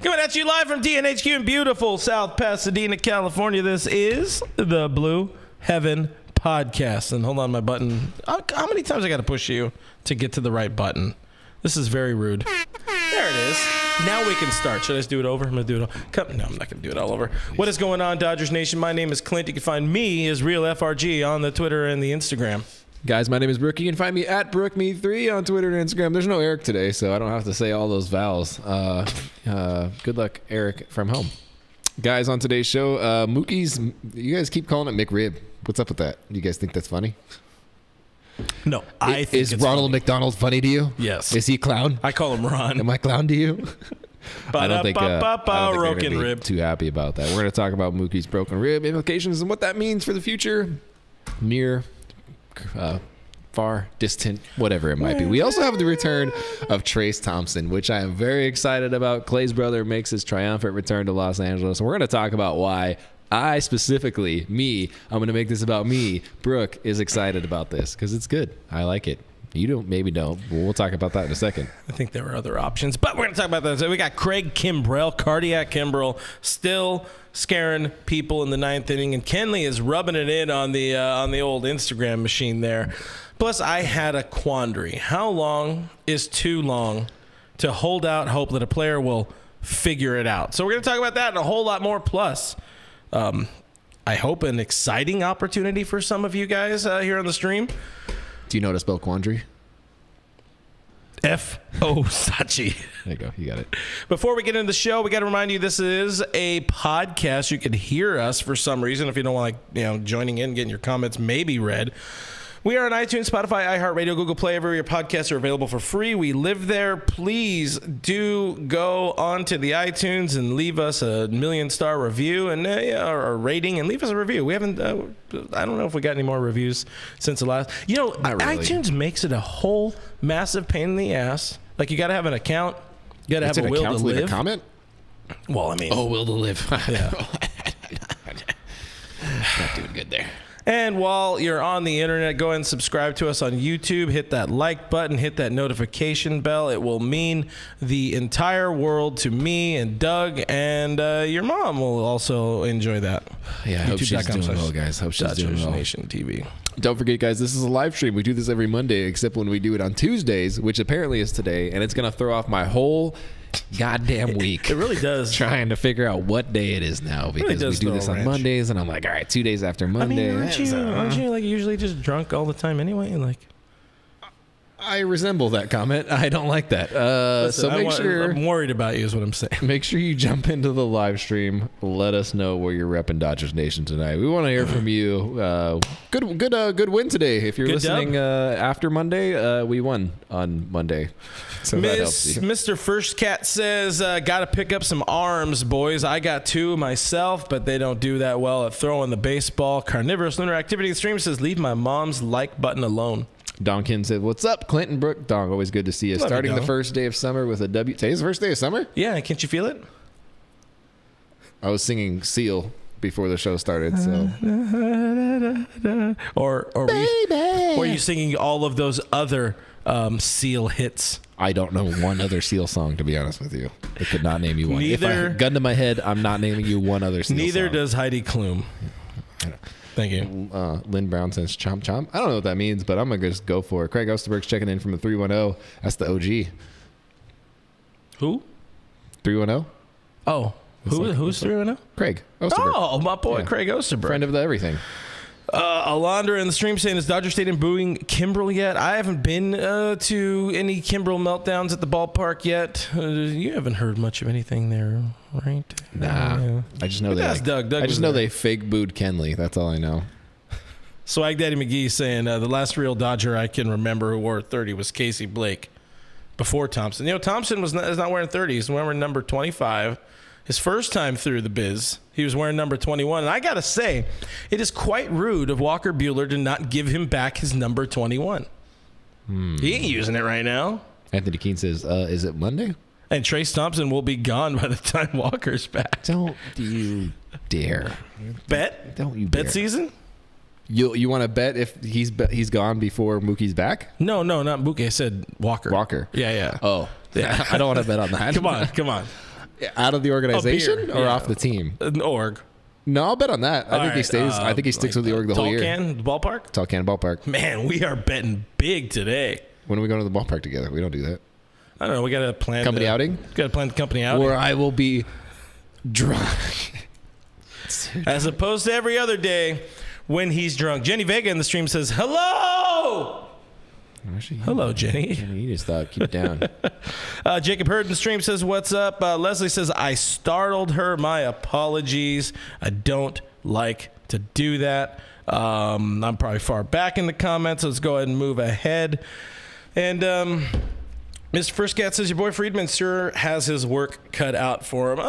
Coming at you live from DNHQ in beautiful South Pasadena, California. This is the Blue Heaven Podcast. And hold on, my button. How many times I got to push you to get to the right button? This is very rude. There it is. Now we can start. Should I just do it over? I'm going to do it all. No, I'm not going to do it all over. What is going on, Dodgers Nation? My name is Clint. You can find me as Real FRG on the Twitter and the Instagram. Guys, my name is Brook. You can find me at BrookMe3 on Twitter and Instagram. There's no Eric today, so I don't have to say all those vowels. Good luck, Eric from home. Guys, on today's show, Mookie's, you guys keep calling it McRib. What's up with that? Do you guys think that's funny? No, I think Is Ronald funny. McDonald funny to you? Yes. Is he a clown? I call him Ron. Am I clown to you? I don't think broken rib. Too happy about that. We're going to talk about Mookie's broken rib implications and what that means for the future. Near, far, distant, whatever it might be. We also have the return of Trayce Thompson, which I am very excited about. Clay's brother makes his triumphant return to Los Angeles, and we're going to talk about why I specifically, I'm going to make this about me. Brooke is excited about this because it's good. I like it. You don't, maybe don't. We'll talk about that in a second. I think there were other options, but we're going to talk about that. So we got Craig Kimbrel, cardiac Kimbrel, still scaring people in the ninth inning, and Kenley is rubbing it in on the old Instagram machine there. Plus, I had a quandary. How long is too long to hold out hope that a player will figure it out? So we're going to talk about that and a whole lot more. Plus, I hope an exciting opportunity for some of you guys here on the stream. Do you know how to spell quandary? F-O Sachi. There you go. You got it. Before we get into the show, we got to remind you this is a podcast. You can hear us for some reason if you don't want joining in, getting your comments maybe read. We are on iTunes, Spotify, iHeartRadio, Google Play, everywhere your podcasts are available for free. We live there. Please do go onto the iTunes and leave us a 1,000,000-star review and or a rating and leave us a review. We haven't, I don't know if we got any more reviews since the last. Not really. iTunes makes it a whole massive pain in the ass. Like, you got to have an account. You got to have a will to live. Leave a comment? Well, I mean. Oh, will to live. Yeah. Not doing good there. And while you're on the internet, go ahead and subscribe to us on YouTube. Hit that like button. Hit that notification bell. It will mean the entire world to me and Doug, and your mom will also enjoy that. Yeah, I hope she's doing well, guys. Hope she's doing well. Nation TV. Don't forget, guys, this is a live stream. We do this every Monday, except when we do it on Tuesdays, which apparently is today, and it's going to throw off my whole goddamn week. It really does. Trying to figure out what day it is now, because we do this on Mondays, and I'm like, all right, 2 days after Monday. I mean, aren't you like usually just drunk all the time anyway? Like, I resemble that comment. I don't like that. Listen, sure I'm worried about you is what I'm saying. Make sure you jump into the live stream. Let us know where you're repping Dodgers Nation tonight. We want to hear from you. Good win today. If you're listening after Monday, we won on Monday. So that helps you. Mr. First Cat says, got to pick up some arms, boys. I got two myself, but they don't do that well at throwing the baseball. Carnivorous Lunar Activity Stream says, leave my mom's like button alone. Donkin said, what's up, Clint and Brook? Dong, always good to see you. Starting the first day of summer with a W. Today's the first day of summer? Yeah, can't you feel it? I was singing Seal before the show started, so. Or were you singing all of those other Seal hits? I don't know one other Seal song, to be honest with you. I could not name you one. If I gun to my head, I'm not naming you one other Seal song. Neither does Heidi Klum. Thank you. Lynn Brown says chomp chomp. I don't know what that means, but I'm going to just go for it. Craig Osterberg's checking in from the 310. That's the OG. Who? 310? Oh. Who's 310? Craig Osterberg. Oh, my boy, Craig Osterberg. Friend of the everything. Alondra in the stream saying, is Dodger Stadium booing Kimbrel yet? I haven't been to any Kimbrel meltdowns at the ballpark yet. You haven't heard much of anything there, right? Nah. Yeah. I just know they fake booed Kenley. That's all I know. Swag Daddy McGee saying, the last real Dodger I can remember who wore 30 was Casey Blake before Thompson. Thompson is not wearing 30. He's wearing number 25. His first time through the biz, he was wearing number 21. And I got to say, it is quite rude of Walker Buehler to not give him back his number 21. He ain't using it right now. Anthony Keene says, is it Monday? And Trayce Thompson will be gone by the time Walker's back. Don't you dare. Bet? Don't you dare. Bet season? You want to bet if he's gone before Mookie's back? No, not Mookie. I said Walker. Walker. Yeah. Oh. Yeah. I don't want to bet on that. Come on. Out of the organization or yeah. off the team? An org. No, I'll bet on that. I think he right, stays. I think he sticks with the org the whole year. Tall Can Ballpark? Tall Can Ballpark. Man, we are betting big today. When are we going to the ballpark together? We don't do that. I don't know. We got to plan Company outing? Got to plan the company outing. Or I will be drunk. As opposed to every other day when he's drunk. Jenny Vega in the stream says, hello! Hello, Jenny. You just thought, keep it down. Jacob Hurd in the stream says, what's up? Leslie says, I startled her. My apologies. I don't like to do that. I'm probably far back in the comments. Let's go ahead and move ahead. And Mr. First Cat says, your boy Friedman sure has his work cut out for him.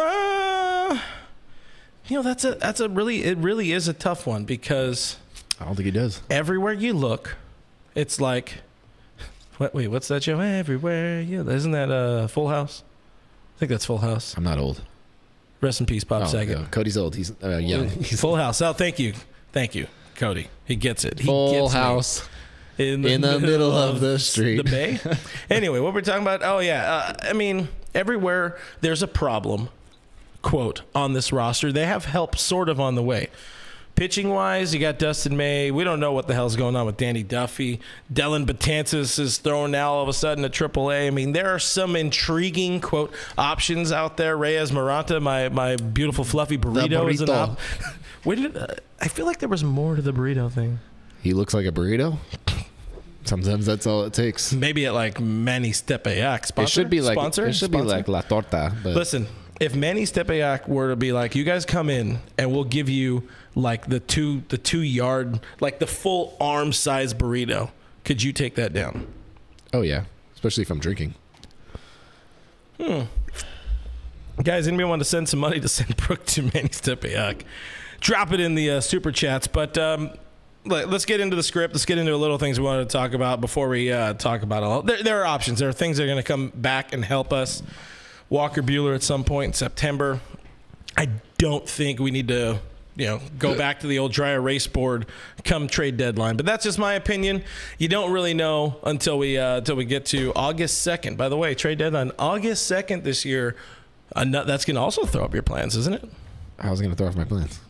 It really is a tough one because I don't think he does. everywhere you look, it's like, what's that show? Everywhere isn't that Full House? I think that's Full House. I'm not old. Rest in peace, Bob Saget. No, Cody's old. He's young. He's Full House. Oh, thank you, Cody. He gets it. He Full gets House me. In the middle of the street. The Bay. Anyway, what we're talking about? Oh yeah. Everywhere there's a problem. Quote on this roster, they have help sort of on the way. Pitching wise, you got Dustin May. We don't know what the hell's going on with Danny Duffy. Dylan Betances is thrown now all of a sudden to AAA. There are some intriguing quote options out there. Reyes Maranta, my beautiful fluffy burrito is an op. I feel like there was more to the burrito thing. He looks like a burrito. Sometimes that's all it takes. Maybe at like Manny Stepayak sponsor. It should be like sponsor? It should be like La Torta. But listen, if Manny Stepayak were to be like, you guys come in and we'll give you like the 2 yard, like the full arm size burrito, could you take that down? Oh yeah, especially if I'm drinking. Guys, anybody want to send some money to send Brook to Manny Stepayak? Drop it in the super chats. But let's get into the script. Let's get into the little things we wanted to talk about before we talk about it all. There are options. There are things that are going to come back and help us. Walker Buehler at some point in September. I don't think we need to, go back to the old dry erase board come trade deadline. But that's just my opinion. You don't really know until we get to August 2nd. By the way, trade deadline August 2nd this year. That's going to also throw up your plans, isn't it? I was going to throw off my plans.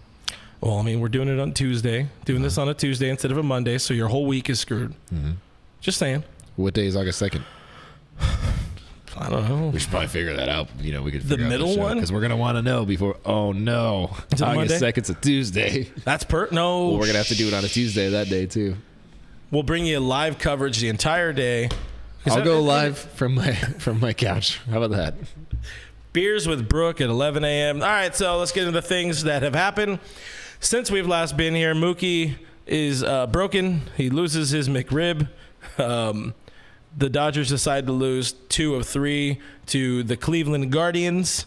Well, we're doing it on Tuesday. Doing this on a Tuesday instead of a Monday, so your whole week is screwed. Mm-hmm. Just saying. What day is August 2nd? I don't know. We should probably figure that out. We could the middle one because we're gonna want to know before. Oh no, August 2nd's a Tuesday. That's no. Well, we're gonna have to do it on a Tuesday that day too. We'll bring you live coverage the entire day. I'll go live from my couch. How about that? Beers with Brook at 11 a.m. All right, so let's get into the things that have happened since we've last been here. Mookie is broken. He loses his McRib. The Dodgers decide to lose 2 of 3 to the Cleveland Guardians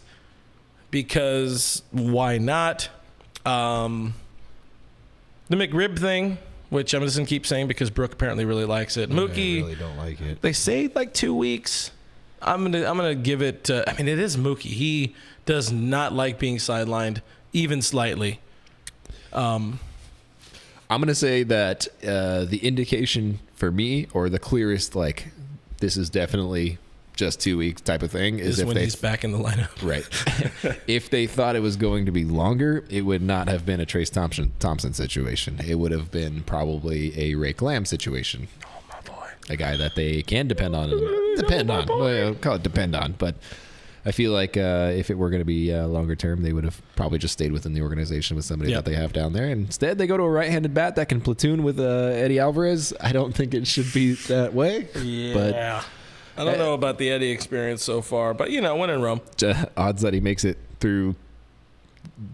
because why not? The McRib thing, which I'm just going to keep saying because Brook apparently really likes it. Mookie, I really don't like it. They say like 2 weeks. I'm gonna give it. It is Mookie. He does not like being sidelined even slightly. I'm gonna say that the indication for me, or the clearest, like this is definitely just 2 weeks type of thing, is if when he's back in the lineup. Right. If they thought it was going to be longer, it would not have been a Trayce Thompson situation. It would have been probably a Ray Lamb situation. Oh my boy. A guy that they can depend on. Well, call it depend on, but I feel like if it were going to be longer term, they would have probably just stayed within the organization with somebody that they have down there. And instead, they go to a right-handed bat that can platoon with Eddie Alvarez. I don't think it should be that way. Yeah. But I don't know about the Eddie experience so far, but when in Rome. Odds that he makes it through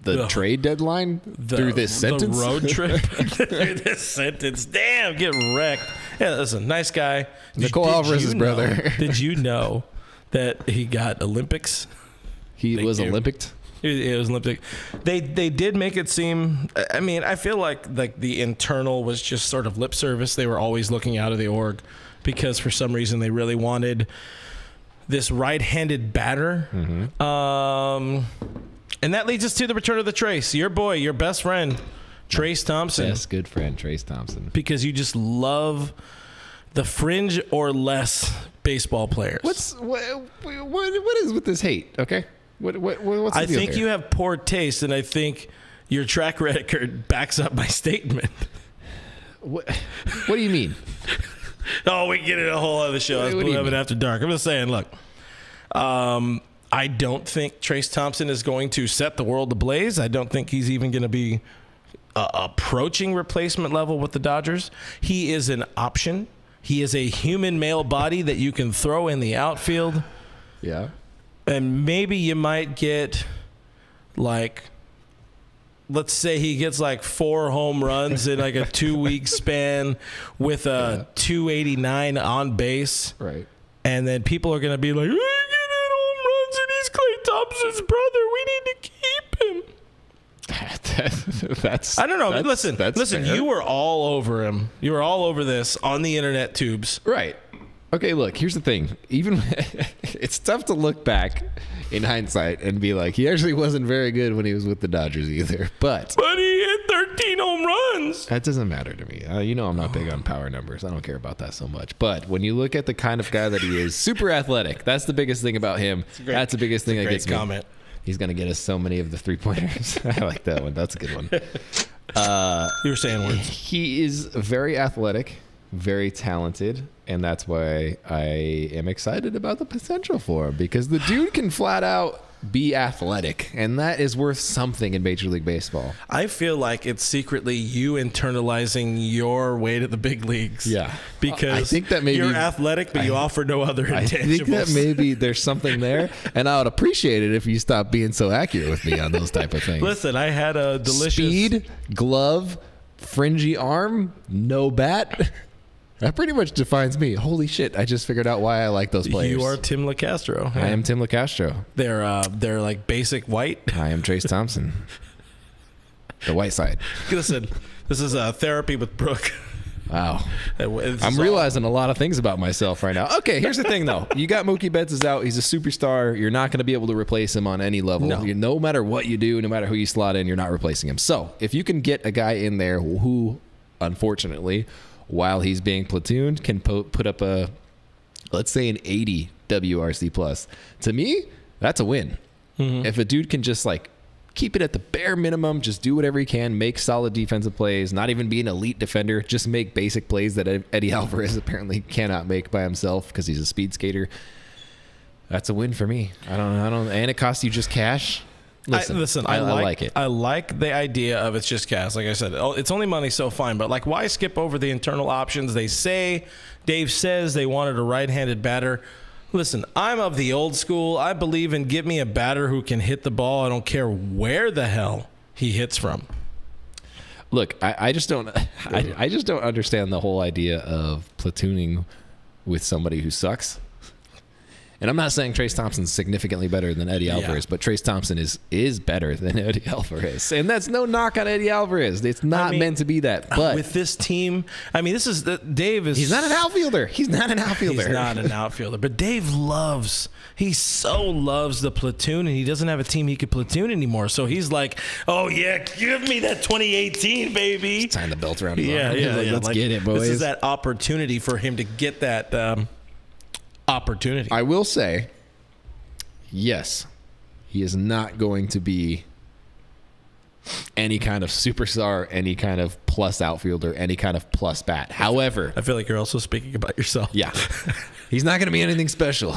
the trade deadline, through this sentence. The road trip through this sentence. Damn, get wrecked. Yeah, listen, nice guy. Nicole Alvarez's brother. Did you know that he got Olympics? He was Olympic. It was Olympic. They did make it seem. I feel like the internal was just sort of lip service. They were always looking out of the org because for some reason they really wanted this right-handed batter. Mm-hmm. And that leads us to the return of the Trayce. Your boy, your best friend, Trayce Thompson. Yes, good friend, Trayce Thompson. Because you just love the fringe or less baseball players. What is with this hate? Okay, What's the I deal think here? you have poor taste, and I think your track record backs up my statement. What do you mean? Oh, we get it a whole other show. That's What do you Blue Heaven mean? After Dark. I'm just saying, look, I don't think Trayce Thompson is going to set the world ablaze. I don't think he's even going to be approaching replacement level with the Dodgers. He is an option. He is a human male body that you can throw in the outfield. Yeah. And maybe you might get, like, let's say he gets like 4 home runs in like a 2-week span with a 289 on base. Right. And then people are going to be like, "He's getting home runs and he's Klay Thompson's brother. We need to keep him." That's I don't know. that's Listen, fair. you were all over him. You were all over this on the internet tubes. Right. Okay, look, here's the thing. Even it's tough to look back in hindsight and be like, he actually wasn't very good when he was with the Dodgers either. But he hit 13 home runs. that doesn't matter to me. You know I'm not big on power numbers. I don't care about that so much. But when you look at the kind of guy that he is, super athletic. That's the biggest thing about him. That's the biggest thing that Great gets me. comment. He's going to get us so many of the 3-pointers. I like that one. That's a good one. You were saying words. He is very athletic, very talented, and that's why I am excited about the potential for him, because the dude can flat out be athletic, and that is worth something in Major League Baseball. I feel like it's secretly you internalizing your way to the big leagues. Yeah. Because I think that maybe you're athletic, but you offer no other intangibles. I think that maybe there's something there, and I would appreciate it if you stopped being so accurate with me on those type of things. Listen, I had a delicious Speed, glove, fringy arm, no bat. That pretty much defines me. Holy shit, I just figured out why I like those players. You are Tim LeCastro. I am Tim LeCastro. They're like basic white. I am Trayce Thompson. The white side. Listen, this is therapy with Brooke. Wow. This I'm is realizing a lot of things about myself right now. Okay, here's the thing, though. You got Mookie Betts is out. He's a superstar. You're not going to be able to replace him on any level. No. No matter what you do, no matter who you slot in, you're not replacing him. So if you can get a guy in there who, unfortunately, while he's being platooned, can put up a, let's say, an 80 WRC plus. To me, that's a win. Mm-hmm. If a dude can just like keep it at the bare minimum, just do whatever he can, make solid defensive plays, not even be an elite defender, just make basic plays that Eddie Alvarez apparently cannot make by himself because he's a speed skater. That's a win for me. I don't, and it costs you just cash. Listen, I like it. I like the idea of it's just cash. Like I said, it's only money, so fine. But like, why skip over the internal options? Dave says they wanted a right-handed batter. Listen, I'm of the old school. I believe in give me a batter who can hit the ball. I don't care where the hell he hits from. Look, I just don't. I just don't understand the whole idea of platooning with somebody who sucks. And I'm not saying Trayce Thompson's significantly better than Eddie Alvarez, but Trayce Thompson is better than Eddie Alvarez. And that's no knock on Eddie Alvarez. It's not meant to be that. But with this team, this is Dave is. He's not an outfielder. He's not an outfielder. But Dave he so loves the platoon, and he doesn't have a team he could platoon anymore. So he's like, oh yeah, give me that 2018, baby. Just tying the belt around his arm. Yeah. Let's get it, boys. This is that opportunity for him to get that opportunity. I will say, yes, he is not going to be any kind of superstar, any kind of plus outfielder, any kind of plus bat. However, I feel like you're also speaking about yourself. Yeah. He's not going to be anything special.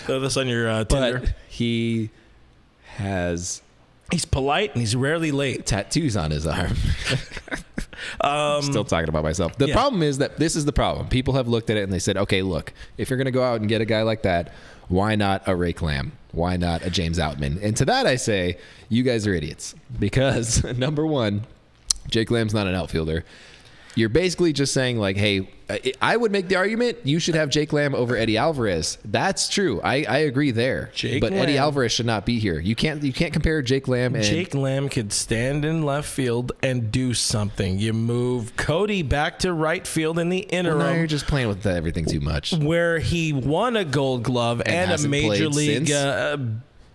Throw this on your Tinder. But he's polite and he's rarely late. Tattoos on his arm. Still talking about myself. The problem is that this is the problem. People have looked at it and they said, okay, look, if you're going to go out and get a guy like that, why not a Ray Clam? Why not a James Outman? And to that I say, you guys are idiots. Because, number one, Jake Lamb's not an outfielder. You're basically just saying, like, hey, I would make the argument you should have Jake Lamb over Eddie Alvarez. That's true. I agree there. But Eddie Alvarez should not be here. You can't compare Jake Lamb and Jake Lamb could stand in left field and do something. You move Cody back to right field in the interim. Well, now you're just playing with everything too much. Where he won a Gold Glove and a Major League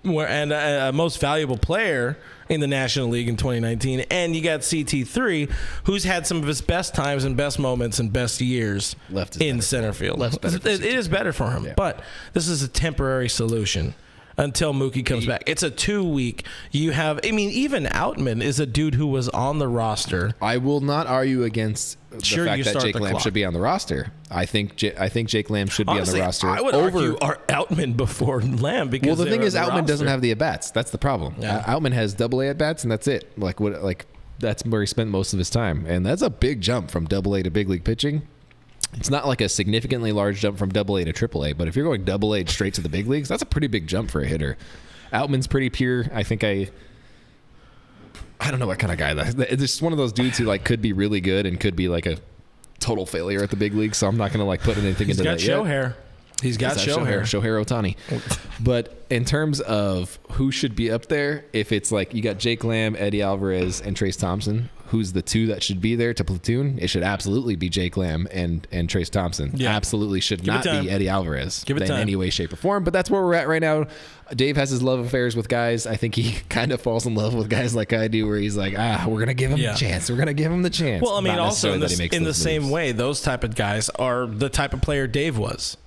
most valuable player in the National League in 2019, and you got CT3, who's had some of his best times and best moments and best years in center field. Left's better. It is better for him, but this is a temporary solution. until Mookie comes back. It's a 2 week. You have, I mean, even Outman is a dude who was on the roster. I will not argue against the fact that Jake Lamb should be on the roster. I think Jake Lamb should be on the roster. I would argue Outman before Lamb because the thing is, Outman doesn't have the at bats. That's the problem. Yeah. Outman has AA at bats, and that's it. That's where he spent most of his time, and that's a big jump from AA to big league pitching. It's not like a significantly large jump from AA to AAA, but if you're going AA straight to the big leagues, that's a pretty big jump for a hitter. Outman's pretty pure. I think I don't know what kind of guy that is. It's just one of those dudes who could be really good and could be like a total failure at the big league. So I'm not going to put anything into that yet. He's got show hair. He's got show hair. Shohei Ohtani. But in terms of who should be up there, if it's you got Jake Lamb, Eddie Alvarez, and Trayce Thompson, who's the two that should be there to platoon? It should absolutely be Jake Lamb and Trayce Thompson. Yeah. Absolutely should not be Eddie Alvarez in any way, shape, or form. But that's where we're at right now. Dave has his love affairs with guys. I think he kind of falls in love with guys like I do, where he's like, we're going to give him the chance. We're going to give him the chance. Well, I mean, also in the same way, those type of guys are the type of player Dave was.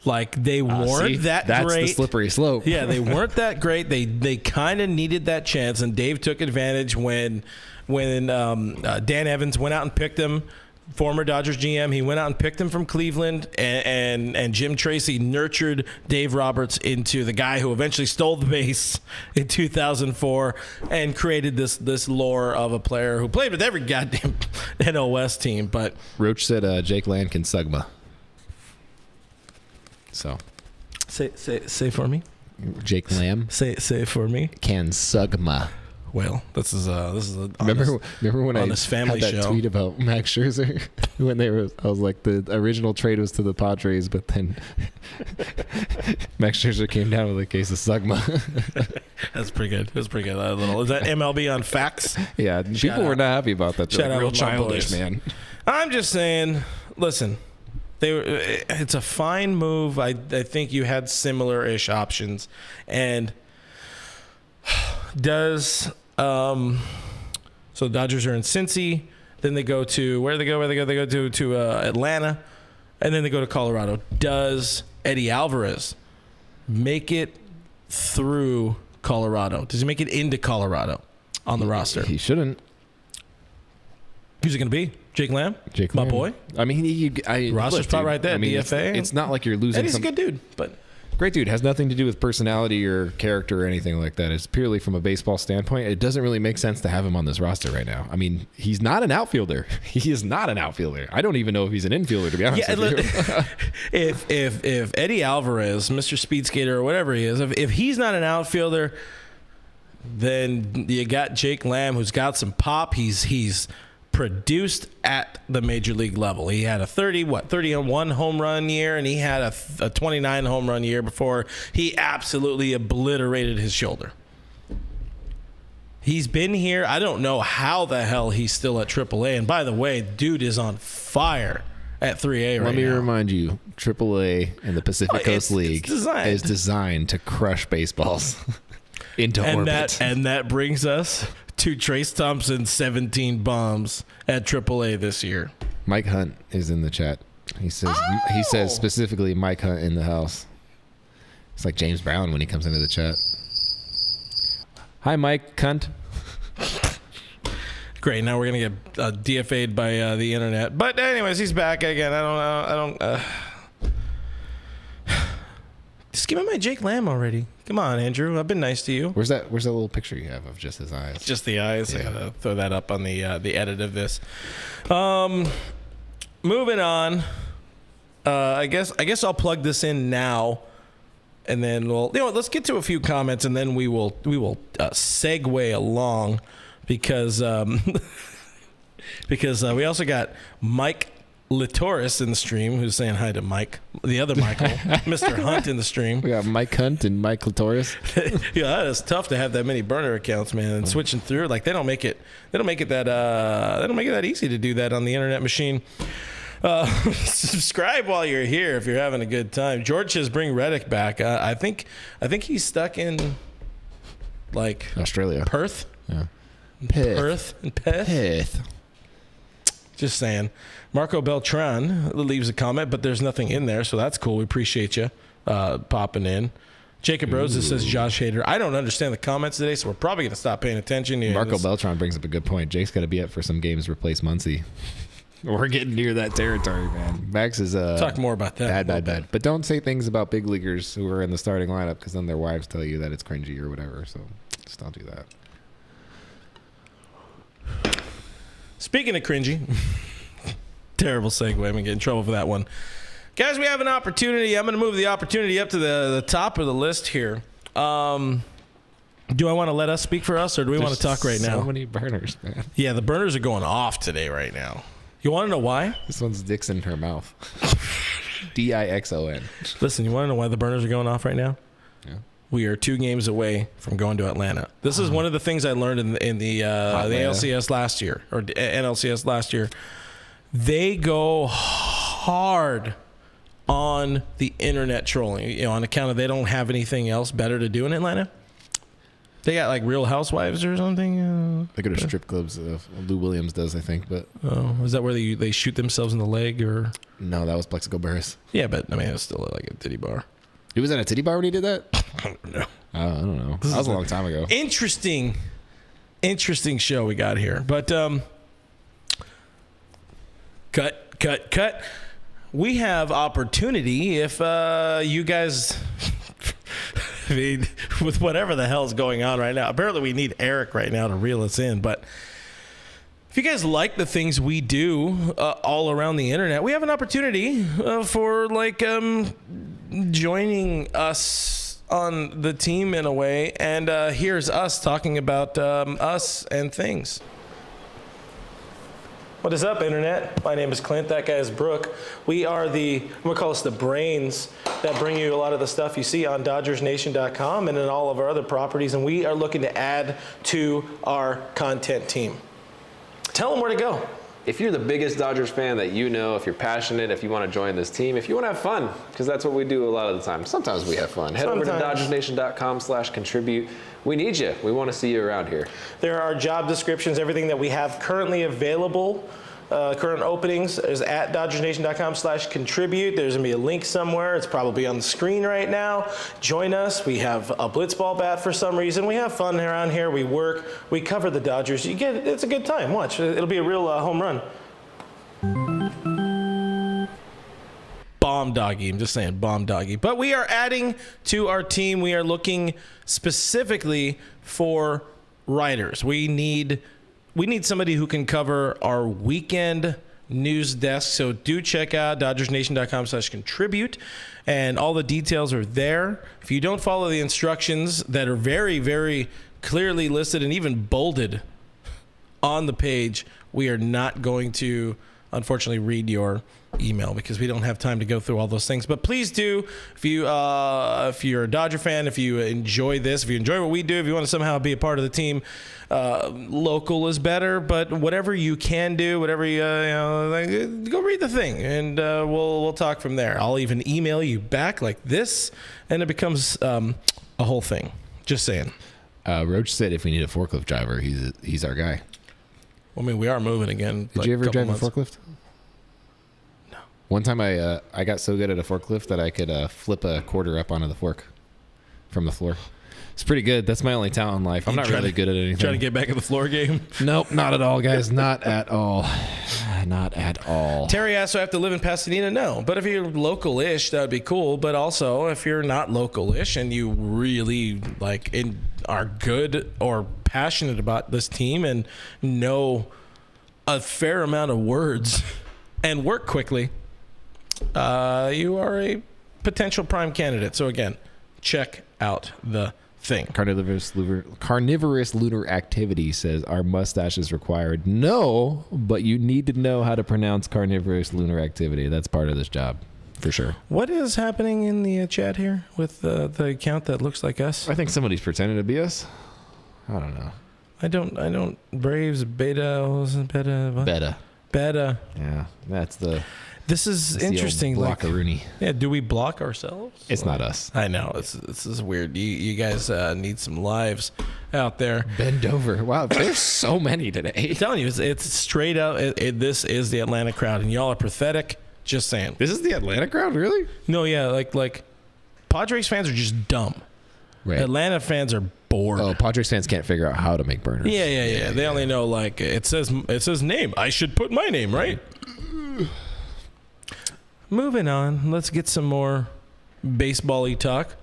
They weren't that great. That's the slippery slope. Yeah, they weren't that great. They kind of needed that chance, and Dave took advantage when Dan Evans went out and picked him, former Dodgers GM. He went out and picked him from Cleveland, and Jim Tracy nurtured Dave Roberts into the guy who eventually stole the base in 2004 and created this lore of a player who played with every goddamn NL West team. But Roach said Jake Lamb can sugma. So, say for me, Jake Lamb. Say it for me. Can sugma. Well, this is a remember when I had that tweet about Max Scherzer when I was like, the original trade was to the Padres, but then Max Scherzer came down with a case of sugma. That's pretty good. That's pretty good. Is that MLB on Fax? Yeah, people were not happy about that. Shout out real childish, man. I'm just saying, listen. It's a fine move. I think you had similar-ish options, and so Dodgers are in Cincy, then they go to where they go. They go to Atlanta, and then they go to Colorado. Does Eddie Alvarez make it through Colorado? Does he make it into Colorado on the roster? He shouldn't. Who's it going to be? Jake Lamb? My boy? I mean, roster spot right there, DFA. It's not like you're losing. He's a good dude, but great dude. Has nothing to do with personality or character or anything like that. It's purely from a baseball standpoint. It doesn't really make sense to have him on this roster right now. I mean, he's not an outfielder. He is not an outfielder. I don't even know if he's an infielder, to be honest with you. If Eddie Alvarez, Mr. Speed Skater, or whatever he is, if he's not an outfielder, then you got Jake Lamb, who's got some pop. He's produced at the major league level. He had a 31 home run year, and he had a 29 home run year before he absolutely obliterated his shoulder. He's been here. I don't know how the hell he's still at AAA. And by the way, dude is on fire at 3A right now. Let me remind you, AAA and the Pacific Coast League is designed to crush baseballs into orbit. And that brings us to Trayce Thompson's 17 bombs at AAA this year. Mike Hunt is in the chat. He says specifically Mike Hunt in the house. It's like James Brown when he comes into the chat. Hi, Mike cunt. Great. Now we're gonna get DFA'd by the internet. But anyways, he's back again. I don't. Just give me my Jake Lamb already. Come on, Andrew. I've been nice to you. Where's that little picture you have of just his eyes? Just the eyes. Yeah. I gotta throw that up on the edit of this. Moving on. I guess I'll plug this in now, and then let's get to a few comments, and then we will segue along because we also got Mike Latoris in the stream, who's saying hi to Mike, the other Michael, Mr. Hunt in the stream. We got Mike Hunt and Mike Latoris. Yeah, it's tough to have that many burner accounts, man, and switching through they don't make it that easy to do that on the internet machine. Subscribe while you're here if you're having a good time. George says bring Reddick back. I think he's stuck in Australia, Perth. Yeah, Perth. Just saying. Marco Beltran leaves a comment, but there's nothing in there, so that's cool. We appreciate you popping in. Jacob Roses says Josh Hader. I don't understand the comments today, so we're probably going to stop paying attention. Marco Beltran brings up a good point. Jake's got to be up for some games to replace Muncy. We're getting near that territory, man. Max is talk more about that. Bad. But don't say things about big leaguers who are in the starting lineup because then their wives tell you that it's cringy or whatever. So just don't do that. Speaking of cringy, terrible segue. I'm going to get in trouble for that one. Guys, we have an opportunity. I'm going to move the opportunity up to the top of the list here. Do I want to let us speak for us, or do we want to talk right now? So many burners, man. Yeah, the burners are going off today right now. You want to know why? This one's dicks in her mouth. Dixon. Listen, you want to know why the burners are going off right now? Yeah. We are 2 games away from going to Atlanta. This is one of the things I learned in the ALCS last year, or NLCS last year. They go hard on the internet trolling, on account of they don't have anything else better to do in Atlanta. They got like Real Housewives or something. They go to strip clubs. Lou Williams does, I think. But is that where they shoot themselves in the leg, or? No, that was Plexico Burris. Yeah, but I mean, it's still like a titty bar. He was in a titty bar when he did that? I don't know. I don't know. That was a long time ago. Interesting show we got here. But cut. We have opportunity if you guys, I mean, with whatever the hell's going on right now. Apparently we need Eric right now to reel us in. But if you guys like the things we do all around the internet, we have an opportunity for joining us on the team in a way. And here's us talking about us and things. What is up, Internet? My name is Clint. That guy is Brook. We are I'm going to call us the brains that bring you a lot of the stuff you see on DodgersNation.com and in all of our other properties, and we are looking to add to our content team. Tell them where to go. If you're the biggest Dodgers fan that you know, if you're passionate, if you want to join this team, if you want to have fun, because that's what we do a lot of the time. Sometimes we have fun. Head over to DodgersNation.com/contribute. We need you. We want to see you around here. There are job descriptions, everything that we have currently available. Current openings is at DodgersNation.com/contribute. There's going to be a link somewhere. It's probably on the screen right now. Join us. We have a blitzball bat for some reason. We have fun around here. We work. We cover the Dodgers. It's a good time. Watch. It'll be a real home run. Bomb doggy. I'm just saying, bomb doggy. But we are adding to our team. We are looking specifically for writers. We need somebody who can cover our weekend news desk. So do check out DodgersNation.com/contribute, and all the details are there. If you don't follow the instructions that are very, very clearly listed and even bolded on the page, we are not going to, unfortunately, read your email because we don't have time to go through all those things. But please do, if you're a Dodger fan, if you enjoy this, if you enjoy what we do, if you want to somehow be a part of the team, local is better, but whatever you can do, whatever go read the thing, and we'll talk from there. I'll even email you back like this, and it becomes a whole thing. Just saying. Roach said if we need a forklift driver, he's our guy. Well, I mean, we are moving again. Did you ever drive a forklift? No. One time I got so good at a forklift that I could flip a quarter up onto the fork from the floor. It's pretty good. That's my only talent in life. I'm not really good at anything. Trying to get back in the floor game? Nope, not at all, guys. Not at all. Not at all. Terry asked, do I have to live in Pasadena? No. But if you're local-ish, that would be cool. But also, if you're not local-ish and you really are good or passionate about this team and know a fair amount of words and work quickly, you are a potential prime candidate. So again, check out the thing. Carnivorous lunar activity says our mustache is required. No, but you need to know how to pronounce carnivorous lunar activity. That's part of this job, for sure. What is happening in the chat here with the account that looks like us? I think somebody's pretending to be us. I don't know. I don't. Braves beta. Yeah, that's the. This is interesting. Blockaroonie. Yeah, do we block ourselves? It's not us. I know. This is weird. You guys need some lives out there. Bend over. Wow, there's so many today. I'm telling you, it's straight out. This is the Atlanta crowd, and y'all are pathetic. Just saying. This is the Atlanta crowd, really? No, yeah, like Padres fans are just dumb. Right. Atlanta fans are bored. Oh, Padres fans can't figure out how to make burners. Yeah. They only know like it says name. I should put my name, right? Moving on. Let's get some more baseball-y talk.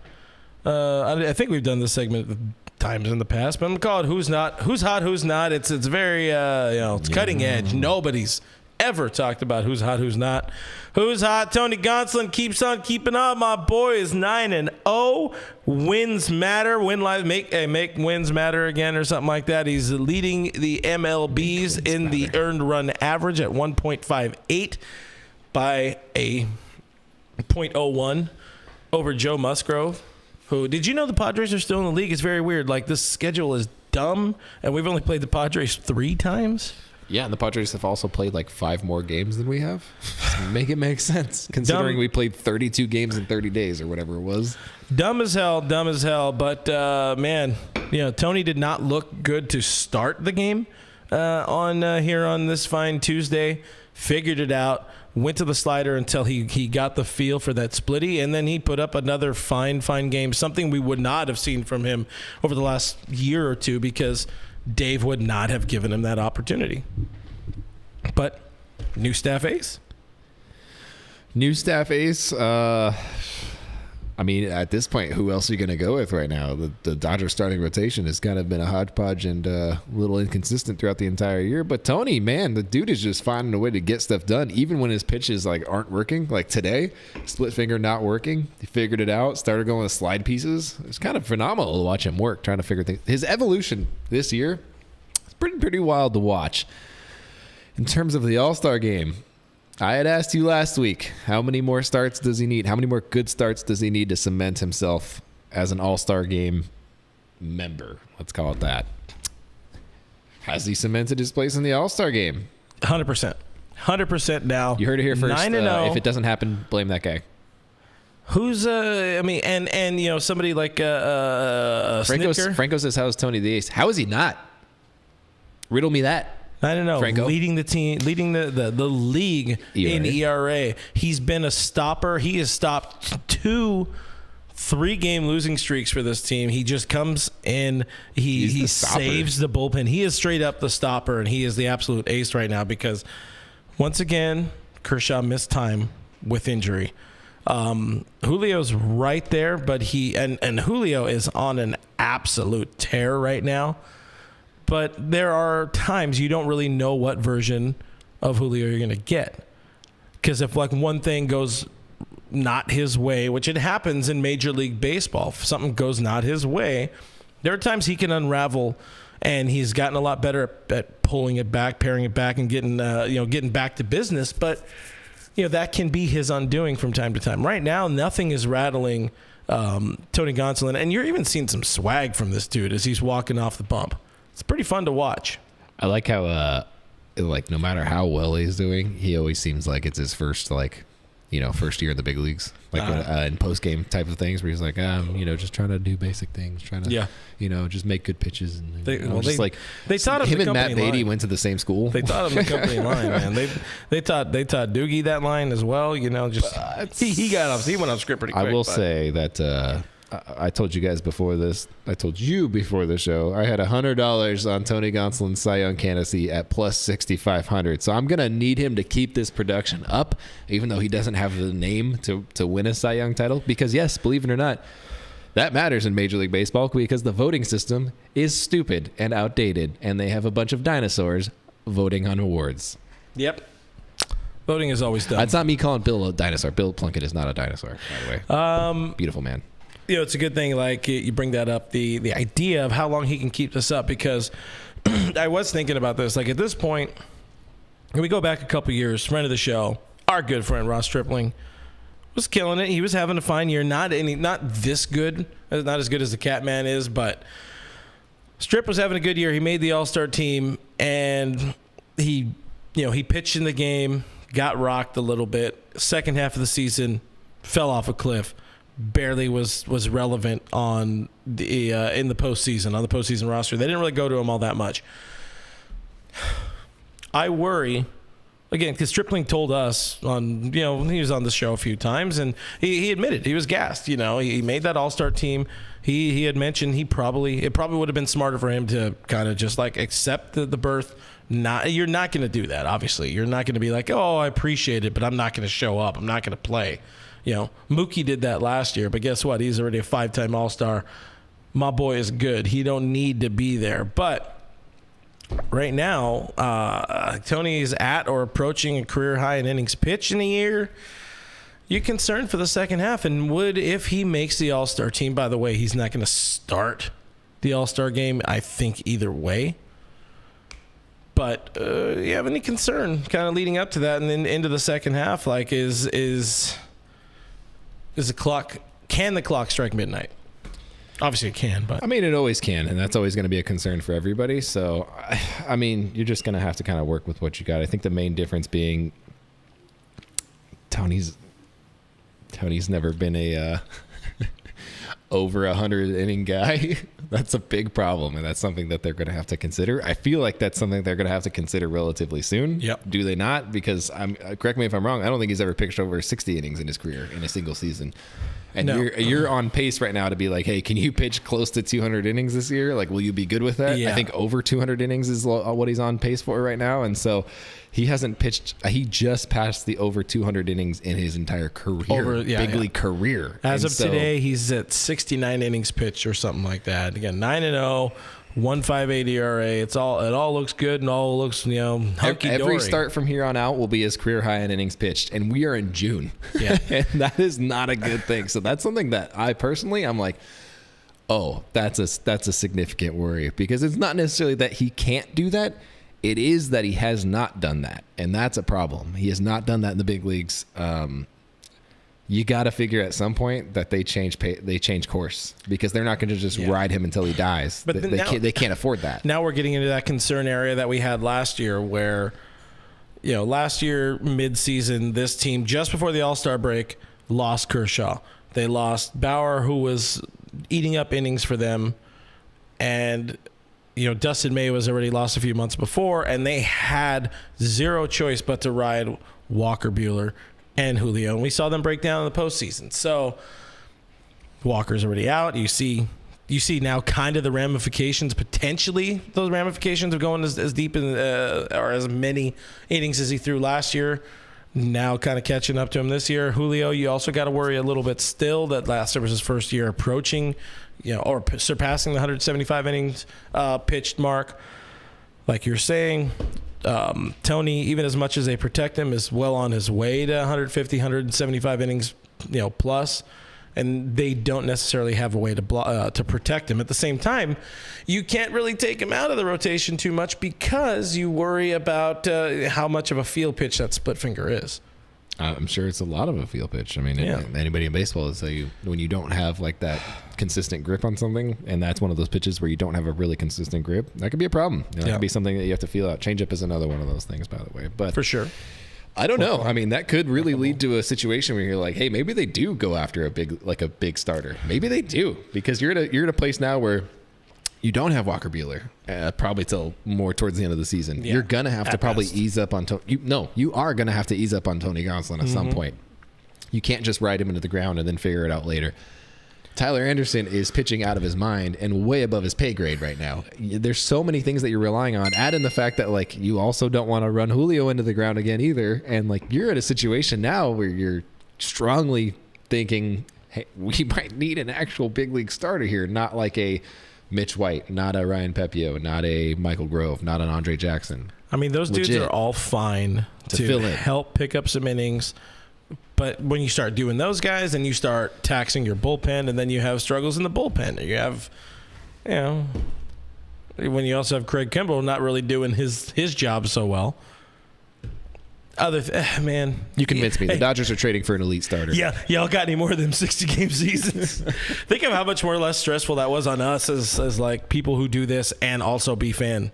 I think we've done this segment times in the past, but I'm gonna call it "Who's Not," "Who's Hot," "Who's Not." It's very it's cutting edge. Nobody's ever talked about who's hot, who's not. Who's hot? Tony Gonsolin keeps on keeping on. My boy is 9-0. Wins matter. Win live. Make wins matter again, or something like that. He's leading the MLBs in the earned run average at 1.58 by a 0.01 over Joe Musgrove. Who, did you know the Padres are still in the league? It's very weird. Like, this schedule is dumb, and we've only played the Padres 3 times. Yeah, and the Padres have also played like 5 more games than we have. Make it make sense, considering we played 32 games in 30 days or whatever it was. Dumb as hell. But, man, Tony did not look good to start the game here on this fine Tuesday. Figured it out. Went to the slider until he got the feel for that splitty, and then he put up another fine game, something we would not have seen from him over the last year or two because Dave would not have given him that opportunity. But new staff ace. I mean, at this point, who else are you going to go with right now? The Dodgers starting rotation has kind of been a hodgepodge and a little inconsistent throughout the entire year. But Tony, man, the dude is just finding a way to get stuff done, even when his pitches aren't working. Like today, split finger not working. He figured it out, started going with slide pieces. It's kind of phenomenal to watch him work, trying to figure things. His evolution this year is pretty wild to watch. In terms of the All-Star game, I had asked you last week, how many more starts does he need? How many more good starts does he need to cement himself as an All-Star game member? Let's call it that. Has he cemented his place in the All-Star game? 100%. 100% now. You heard it here first. 9-0. If it doesn't happen, blame that guy. Who's and somebody like Franco says, how's Tony the ace? How is he not? Riddle me that. 9-0, Franco? leading the team, leading the league in ERA. He's been a stopper. He has stopped 2 3-game losing streaks for this team. He just comes in. He saves the bullpen. He is straight up the stopper, and he is the absolute ace right now because, once again, Kershaw missed time with injury. Julio's right there, but and Julio is on an absolute tear right now. But there are times you don't really know what version of Julio you're going to get. Because if one thing goes not his way, which it happens in Major League Baseball, if something goes not his way, there are times he can unravel, and he's gotten a lot better at pulling it back, paring it back, and getting back to business. But that can be his undoing from time to time. Right now, nothing is rattling Tony Gonsolin, and you're even seeing some swag from this dude as he's walking off the bump. It's pretty fun to watch. I like how, no matter how well he's doing, he always seems like it's his first, first year in the big leagues. In post-game type of things where he's like, just trying to do basic things, trying to, just make good pitches. And they taught him him the and Matt company Beatty line. went to the same school. They taught him the company line, man. They taught Doogie that line as well. He went off script pretty quick. I will say that I told you guys before this. I told you before the show. I had $100 on Tony Gonsolin's Cy Young candidacy at plus 6,500. So I'm gonna need him to keep this production up, even though he doesn't have the name to win a Cy Young title. Because yes, believe it or not, that matters in Major League Baseball because the voting system is stupid and outdated, and they have a bunch of dinosaurs voting on awards. Yep. Voting is always dumb. That's not me calling Bill a dinosaur. Bill Plunkett is not a dinosaur, by the way. Beautiful man. It's a good thing, you bring that up, the idea of how long he can keep this up, because I was thinking about this. At this point, when we go back a couple years, friend of the show, our good friend Ross Stripling, was killing it. He was having a fine year. Not this good, not as good as the Catman is, but Strip was having a good year. He made the All-Star team, and he pitched in the game, got rocked a little bit. Second half of the season, fell off a cliff. Barely was relevant on the in the postseason, on the postseason roster. They didn't really go to him all that much. I worry Again, because Stripling told us he was on the show a few times, and he admitted he was gassed. He made that All-Star team. He had mentioned it probably would have been smarter for him to kind of just like accept the berth. You're not going to do that, obviously. You're not going to be like, oh, I appreciate it, but I'm not going to show up. I'm not going to play. Mookie did that last year, but guess what? He's already a 5-time All-Star. My boy is good. He don't need to be there, but right now, Tony is at or approaching a career high in innings pitched in a year. You concerned for the second half, and if he makes the All-Star team, by the way, he's not going to start the All-Star game, I think, either way. But you have any concern kind of leading up to that and then into the second half? Like, is the clock, can the clock strike midnight? Obviously it can, but I mean, it always can, and that's always going to be a concern for everybody. So, I mean, you're just going to have to kind of work with what you got. I think the main difference being Tony's never been a over 100 inning guy. That's a big problem, and that's something that they're going to have to consider. I feel like that's something they're going to have to consider relatively soon. Yep. Do they not? Because correct me if I'm wrong, I don't think he's ever pitched over 60 innings in his career in a single season. And No. you're on pace right now to be like, hey, can you pitch close to 200 innings this year? Like, will you be good with that? Yeah. I think over 200 innings is what he's on pace for right now. And so he hasn't pitched. He just passed the over 200 innings in his entire career, big league career. As of today, he's at 69 innings pitched or something like that. Again, 9-0. 1.58 ERA. It all looks good and all looks hunky-dory. Every start from here on out will be his career high in innings pitched, and we are in June. Yeah, and that is not a good thing. So that's something that I personally, I'm like, oh, that's a significant worry, because it's not necessarily that he can't do that. It is that he has not done that, and that's a problem. He has not done that in the big leagues. You got to figure at some point that they change course, because they're not going to just ride him until he dies. But they can't afford that. Now we're getting into that concern area that we had last year, where last year mid-season, this team just before the All-Star break lost Kershaw. They lost Bauer, who was eating up innings for them, and Dustin May was already lost a few months before, and they had zero choice but to ride Walker Buehler and Julio, and we saw them break down in the postseason. So Walker's already out. You see now kind of the ramifications, potentially those ramifications of going as deep in or as many innings as he threw last year. Now kind of catching up to him this year. Julio, you also got to worry a little bit still that last year was his first year approaching, or surpassing the 175 innings pitched mark. Like you're saying, Tony, even as much as they protect him, is well on his way to 150, 175 innings, plus, and they don't necessarily have a way to protect him. At the same time, you can't really take him out of the rotation too much, because you worry about how much of a field pitch that split finger is. I'm sure it's a lot of a field pitch. I mean, anybody in baseball will tell you, when you don't have like that consistent grip on something, and that's one of those pitches where you don't have a really consistent grip, that could be a problem. That could be something that you have to feel out. Changeup is another one of those things, by the way. But for sure, I don't know. I mean, that could really lead to a situation where you're like, hey, maybe they do go after a big starter. Maybe they do, because you're at a place now where you don't have Walker Buehler, probably till more towards the end of the season. You're gonna have to probably ease up on you are gonna have to ease up on Tony Gonsolin at some point. You can't just ride him into the ground and then figure it out later. Tyler Anderson is pitching out of his mind and way above his pay grade right now. There's so many things that you're relying on. Add in the fact that like you also don't want to run Julio into the ground again either, and like you're at a situation now where you're strongly thinking, hey, we might need an actual big league starter here, not like a Mitch White, not a Ryan Pepio, not a Michael Grove, not an Andre Jackson. I mean, those dudes are all fine to fill in, help pick up some innings. But when you start doing those guys, and you start taxing your bullpen, and then you have struggles in the bullpen. You have, when you also have Craig Kimbrel not really doing his job so well. Man, you convinced me. The Dodgers are trading for an elite starter. Yeah, y'all got any more of them 60-game seasons? Think of how much more or less stressful that was on us as like people who do this and also be fan.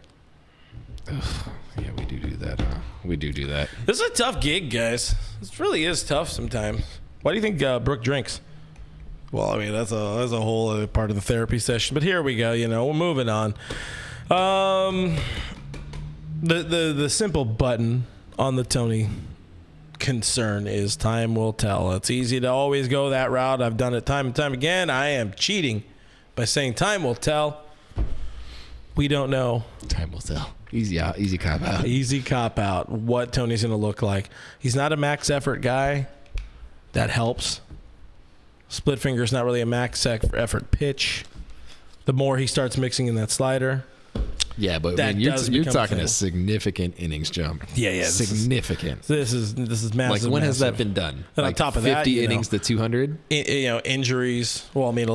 Yeah, we do that. We do that. This is a tough gig, guys. This really is tough sometimes. Why do you think Brook drinks? Well, I mean, that's a whole other part of the therapy session. But here we go. We're moving on. The simple button on the Tony concern is time will tell. It's easy to always go that route. I've done it time and time again. I am cheating by saying time will tell. We don't know. Time will tell. Easy cop out. Easy cop out. What Tony's going to look like. He's not a max effort guy. That helps. Split finger's not really a max effort pitch. The more he starts mixing in that slider. Yeah, but That you're does talking become a a thing. significant innings jump. Yeah. Significant. This is massive. Like, when has that massive. been done? And like on top of 50 that, innings to 200? Injuries. Well, I mean,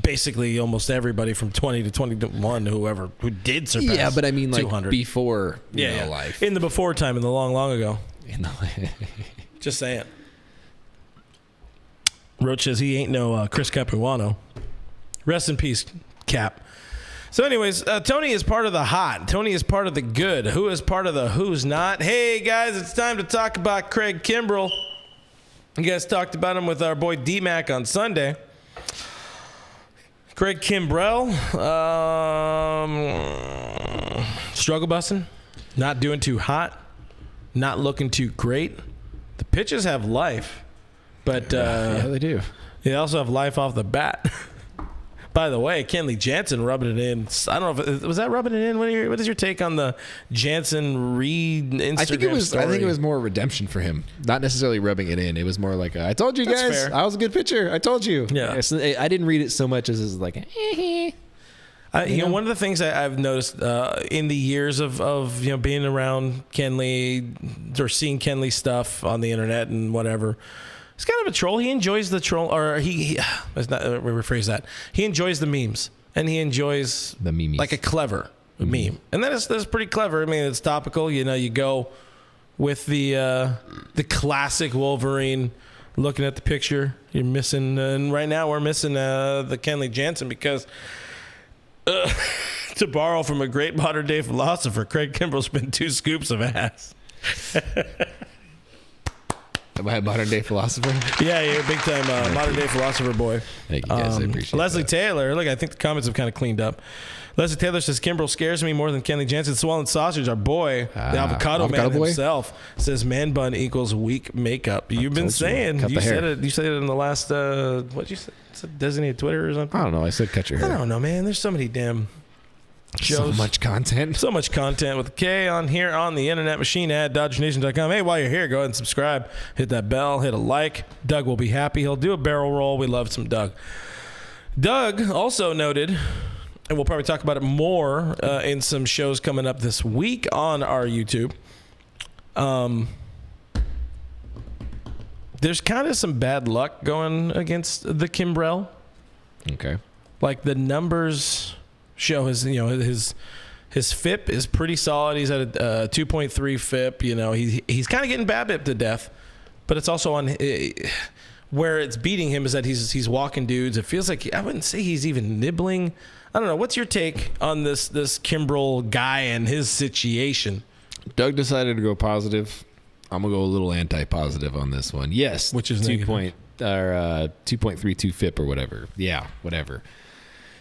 basically almost everybody from 20 to 21, who did surpass. Yeah, but I mean, like 200. before life. In the before time, in the long ago. Just saying. Roach says he ain't no Chris Capuano. Rest in peace, Cap. So anyways, Tony is part of the hot. Tony is part of the good. Who is part of the who's not? Hey, guys, it's time to talk about Craig Kimbrel. You guys talked about him with our boy D-Mac on Sunday. Craig Kimbrel, struggle busting, not doing too hot, not looking too great. The pitches have life, but yeah, they do. they also have life off the bat. By the way, Kenley Jansen rubbing it in. I don't know if was that rubbing it in. What is your take on the Jansen Reed Instagram I think story? it was more redemption for him, not necessarily rubbing it in. It was more like, I told you That's guys, fair. I was a good pitcher. I told you. Yeah. I didn't read it so much as like, You know, one of the things I've noticed in the years of being around Kenley or seeing Kenley stuff on the internet and whatever, he's kind of a troll. He enjoys the troll, or let's not rephrase that. He enjoys the memes, and he enjoys the memes, like a clever meme, and that's pretty clever. I mean, it's topical. You know, you go with the classic Wolverine. Looking at the picture, you're missing, and right now we're missing the Kenley Jansen because. To borrow from a great modern day philosopher, Craig Kimbrel spent 2 scoops of ass. Am I a modern day philosopher? Yeah, you're a big time modern day philosopher boy. Thank you guys. I appreciate Leslie that. Taylor, look, I think the comments have kind of cleaned up. Leslie Taylor says Kimbrel scares me more than Kenley Jansen. Swollen Sausage, our boy, the avocado man boy? himself, says man bun equals weak makeup. You've been saying Cut you the hair. said it. You said it in the last what you say? Designated Twitter or something. I don't know. I said cut your hair. I don't know, man. There's so many damn shows. So much content. So much content with a K on here on the internet machine at DodgerNation.com. Hey, while you're here, go ahead and subscribe. Hit that bell. Hit a like. Doug will be happy. He'll do a barrel roll. We love some Doug. Doug also noted, and we'll probably talk about it more in some shows coming up this week on our YouTube. There's kind of some bad luck going against the Kimbrel. Okay. Like the numbers show his FIP is pretty solid. He's at a 2.3 FIP. You know, he's kind of getting BABIP to death, but it's also on where it's beating him is that he's walking dudes. It feels like I wouldn't say he's even nibbling. I don't know. What's your take on this Kimbrel guy and his situation? Doug decided to go positive. I'm gonna go a little anti-positive on this one. Yes, Which is 2.32 FIP or whatever. Yeah, whatever.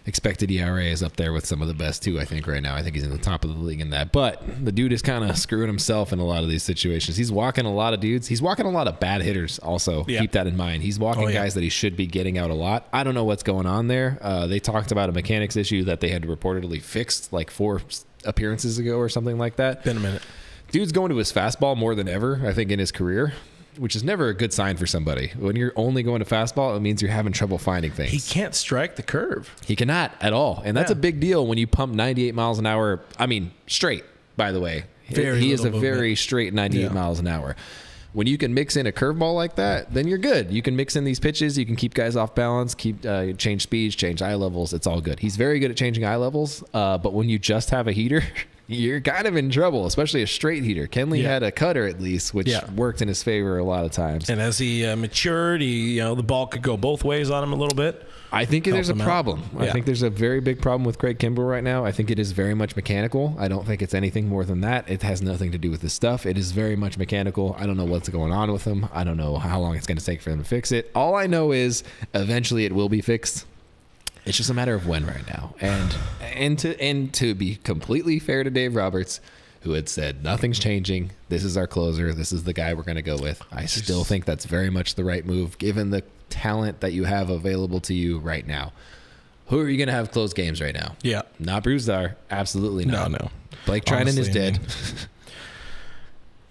Expected ERA is up there with some of the best too, I think, right now. I think he's in the top of the league in that. But the dude is kind of screwing himself in a lot of these situations. He's walking a lot of dudes. He's walking a lot of bad hitters also. Yeah. Keep that in mind. He's walking guys that he should be getting out a lot. I don't know what's going on there. They talked about a mechanics issue that they had reportedly fixed like 4 appearances ago or something like that. Been a minute. Dude's going to his fastball more than ever, I think, in his career, which is never a good sign for somebody. When you're only going to fastball, it means you're having trouble finding things. He can't strike the curve. He cannot at all. And that's a big deal when you pump 98 miles an hour. I mean, straight, by the way. He is a very straight 98 miles an hour. When you can mix in a curveball like that, then you're good. You can mix in these pitches. You can keep guys off balance, change speeds, change eye levels. It's all good. He's very good at changing eye levels. But when you just have a heater, you're kind of in trouble, especially a straight heater. Kenley had a cutter at least, which worked in his favor a lot of times. And as he matured, the ball could go both ways on him a little bit. I think there's a problem. I think there's a very big problem with Craig Kimbrel right now. I think it is very much mechanical. I don't think it's anything more than that. It has nothing to do with this stuff. It is very much mechanical. I don't know what's going on with him. I don't know how long it's going to take for them to fix it. All I know is eventually it will be fixed. It's just a matter of when right now. And to be completely fair to Dave Roberts, who had said, nothing's changing. This is our closer. This is the guy we're going to go with. I still think that's very much the right move, given the talent that you have available to you right now. Who are you going to have close games right now? Yeah. Not Brusdar. Absolutely not. No. Blake Trinan is dead.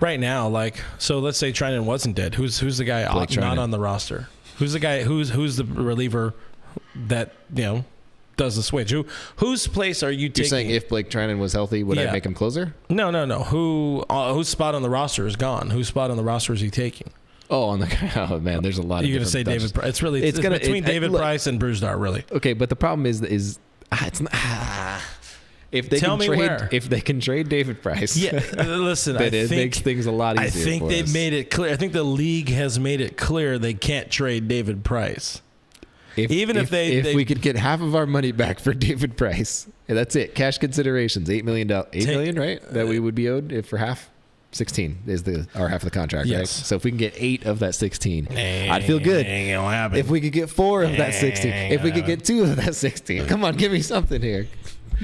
Right now, like, so let's say Trinan wasn't dead. Who's the guy not on the roster? Who's the guy? Who's the reliever that does the switch? Whose place are you taking? You're saying if Blake Trinan was healthy, would I make him closer? No. Whose spot on the roster is gone? Whose spot on the roster is he taking? Oh, man, there's a lot of. You're gonna say David Price. It's between David Price and Brusdar, really. Okay, but the problem is it's not. If they can trade David Price, listen, it makes things a lot easier. I think they've made it clear. I think the league has made it clear they can't trade David Price. If we could get half of our money back for David Price, that's it. Cash considerations, $8 million, right? That we would be owed for half. 16 is our half of the contract, right? So if we can get 8 of that 16, I'd feel good. If we could get 4 of that 16, if we could get 2 of that 16, come on, give me something here.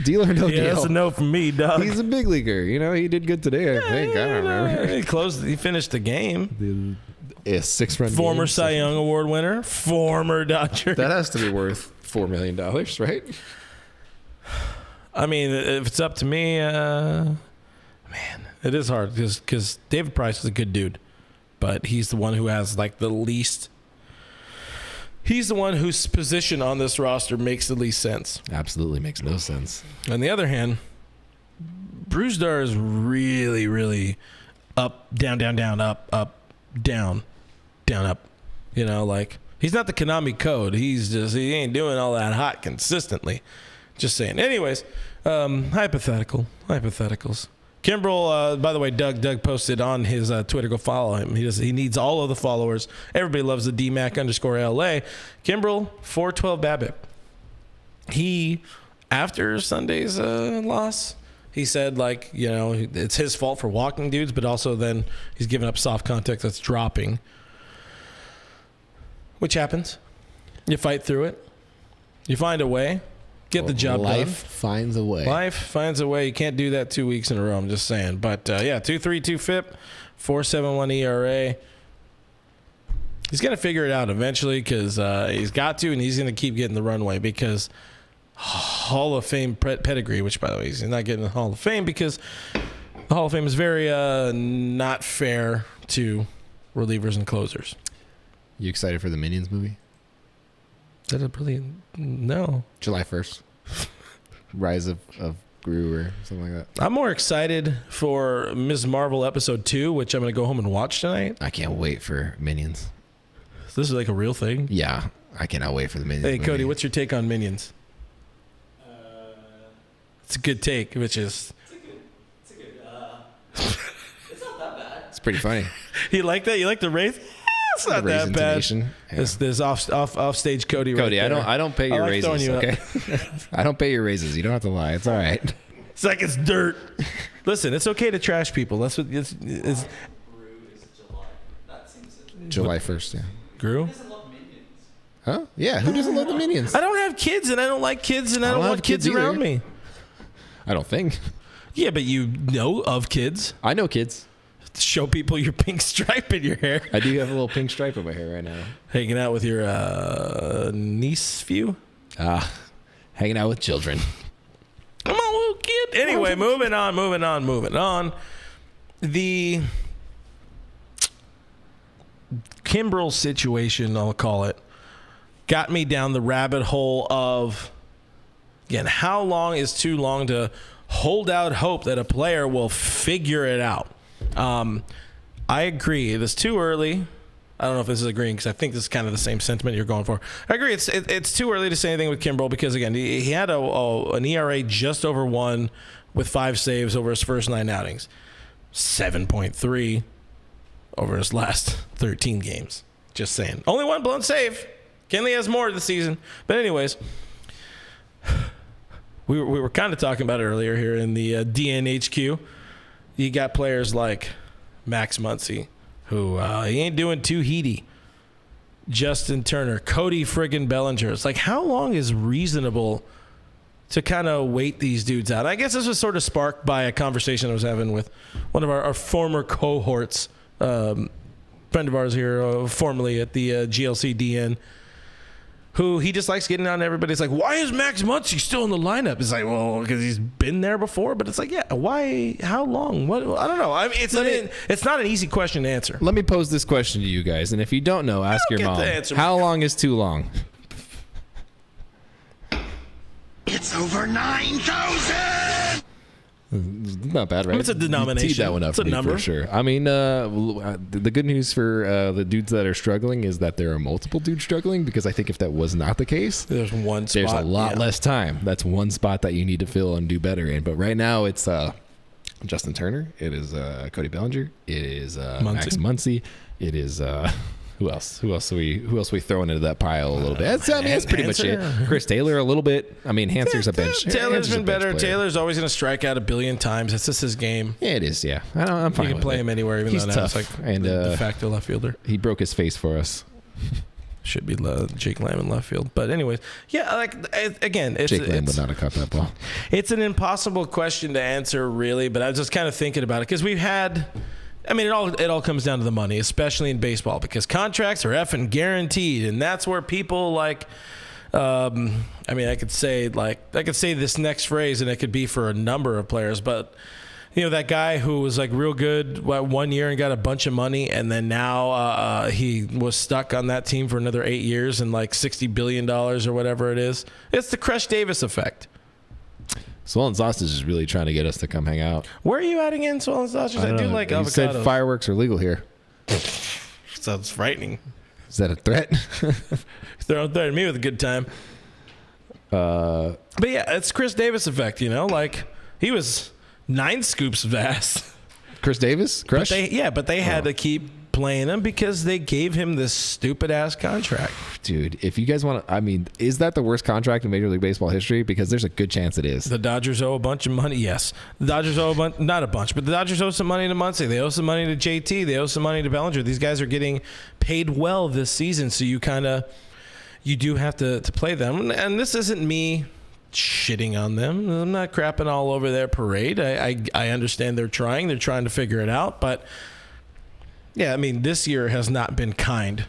Deal or no deal? Yeah, that's a no from me, dog. He's a big leaguer. He did good today, I think. I don't remember. He finished the game. A 6-run former Cy Young Award winner, former Dodger. That has to be worth $4 million, right? I mean, if it's up to me, man, it is hard because David Price is a good dude, but he's the one who has like the least. He's the one whose position on this roster makes the least sense. Absolutely makes no sense. On the other hand, Brusdar is really, really up, down, down, down, up, down, down, up. Like he's not the Konami code. He ain't doing all that hot consistently. Just saying. Anyways, hypotheticals. Kimbrel, by the way, Doug posted on his Twitter. Go follow him. He needs all of the followers. Everybody loves the DMAC_LA. Kimbrel, 412 BABIP. He, after Sunday's loss, he said, it's his fault for walking dudes, but also then he's giving up soft contact that's dropping, which happens. You fight through it. You find a way. Get the job done. Life finds a way. Life finds a way. You can't do that 2 weeks in a row. I'm just saying. But 2.32 FIP, 4.71 ERA. He's going to figure it out eventually because he's got to, and he's going to keep getting the runway because Hall of Fame pedigree, which, by the way, he's not getting the Hall of Fame because the Hall of Fame is very not fair to relievers and closers. You excited for the Minions movie? Is that a brilliant? No. July 1st. Rise of Gru or something like that. I'm more excited for Ms. Marvel episode 2, which I'm going to go home and watch tonight. I can't wait for Minions. This is like a real thing? Yeah. I cannot wait for the Minions movie. Cody, what's your take on Minions? It's a good take, which is... It's not that bad. It's pretty funny. You like that? You like the raise? It's not that bad. Yeah. There's off stage Cody. Cody, right I don't pay your raises. Okay, I don't pay your raises. You don't have to lie. It's all right. It's like it's dirt. Listen, it's okay to trash people. That's what it's. Gru is July. That seems July 1st. Yeah. Gru? Who doesn't love Minions? Huh? Yeah. Who doesn't love the Minions? I don't have kids, and I don't like kids, and I don't want kids around me. I don't think. Yeah, but you know of kids. I know kids. Show people your pink stripe in your hair. I do have a little pink stripe in my hair right now. Hanging out with your niece view? Hanging out with children. Come on, little kid. Anyway, moving on. The Kimbrel situation, I'll call it, got me down the rabbit hole of, again, how long is too long to hold out hope that a player will figure it out? I agree. It is too early. I don't know if this is agreeing because I think this is kind of the same sentiment you're going for. I agree. It's too early to say anything with Kimbrel because, again, he had an ERA just over 1 with 5 saves over his first 9 outings. 7.3 over his last 13 games. Just saying. Only 1 blown save. Kenley has more this season. But anyways, we were kind of talking about it earlier here in the DNHQ. You got players like Max Muncy, who he ain't doing too heaty. Justin Turner, Cody friggin' Bellinger. It's like, how long is reasonable to kind of wait these dudes out. I guess this was sort of sparked by a conversation I was having with one of our former cohorts, friend of ours here, formerly at the GLC DN, who he just likes getting on everybody. It's like, why is Max Muncy still in the lineup? It's like, well, because he's been there before. But it's like, yeah, why? How long? What? I don't know. I mean, it's not an easy question to answer. Let me pose this question to you guys, and if you don't know, ask your mom. How long is too long? It's over 9,000! Not bad, right? It's a denomination. You teed that one up It's a for me number. for sure. I mean, the good news for the dudes that are struggling is that there are multiple dudes struggling, because I think if that was not the case, There's one spot. there's a lot less time. That's one spot that you need to fill and do better in. But right now, it's Justin Turner. It is Cody Bellinger. It is Max Muncy. It is who else? Who else are we throwing into that pile a little bit? That's pretty much it. Chris Taylor a little bit. I mean, Hanser's a bench. Taylor's Hanser's a been bench better. player. Taylor's always going to strike out a billion times. That's just his game. Yeah, it is. Yeah, I'm fine. You can with play it. him anywhere, even He's though tough. that's like And, the de facto left fielder. He broke his face for us. Should be Jake Lamb in left field. But anyways, yeah, like again, Jake Lamb would not have caught that ball. It's an impossible question to answer, really. But I was just kind of thinking about it because we've had. I mean, it all comes down to the money, especially in baseball, because contracts are effing guaranteed, and that's where people like. I mean, I could say this next phrase, and it could be for a number of players, but you know, that guy who was like real good 1 year and got a bunch of money, and then now he was stuck on that team for another 8 years and like $60 billion or whatever it is. It's the Crush Davis effect. Swollen Sausage is really trying to get us to come hang out. Where are you at again, Swollen Sausage? I do like You avocados. said fireworks are legal here. Sounds frightening. Is that a threat? They're threatening me with a good time. But yeah, it's Chris Davis effect, you know? Like, he was 9 scoops vast. Chris Davis? Crush? But they had to keep playing him because they gave him this stupid-ass contract. Dude, if you guys want to, I mean, is that the worst contract in Major League Baseball history? Because there's a good chance it is. The Dodgers owe a bunch of money. Yes. The Dodgers owe not a bunch, but the Dodgers owe some money to Muncy. They owe some money to JT. They owe some money to Bellinger. These guys are getting paid well this season, so you do have to play them. And this isn't me shitting on them. I'm not crapping all over their parade. I understand they're trying to figure it out, but yeah, I mean, this year has not been kind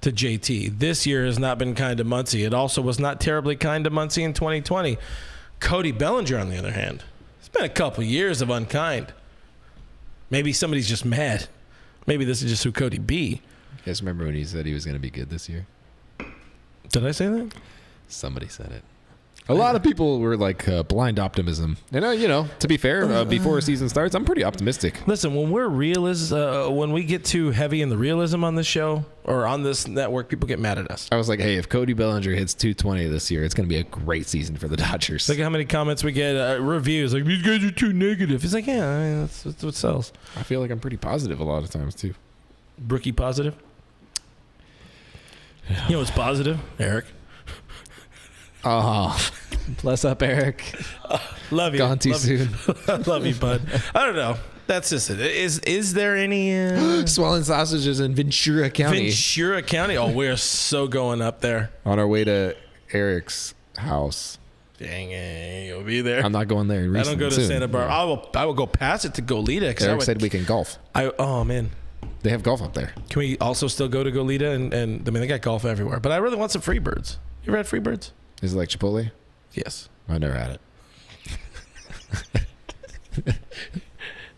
to JT. This year has not been kind to Muncy. It also was not terribly kind to Muncy in 2020. Cody Bellinger, on the other hand, it's been a couple years of unkind. Maybe somebody's just mad. Maybe this is just who Cody be. You guys remember when he said he was going to be good this year? Did I say that? Somebody said it. A lot of people were like blind optimism. And, you know, to be fair, before a season starts, I'm pretty optimistic. Listen, when when we get too heavy in the realism on this show or on this network, people get mad at us. I was like, hey, if Cody Bellinger hits 220 this year, it's going to be a great season for the Dodgers. Look at how many comments we get, reviews, like, these guys are too negative. It's like, yeah, I mean, that's what sells. I feel like I'm pretty positive a lot of times, too. Brookie positive? Yeah. You know what's positive? Eric. Oh, bless up, Eric. Love you. Gone too soon. Love you, bud. I don't know. That's just it. Is there any Swollen Sausages in Ventura County? Ventura County? Oh, we're so going up there. On our way to Eric's house. Dang it, you'll be there. I'm not going there. I don't go to soon. Santa Barbara. I will go past it to Goleta. Eric said we can golf. Oh man, They have golf up there. can we also still go to Goleta? And I mean, they got golf everywhere. But I really want some Freebirds. You ever had Freebirds? Is it like Chipotle? Yes. I never had it.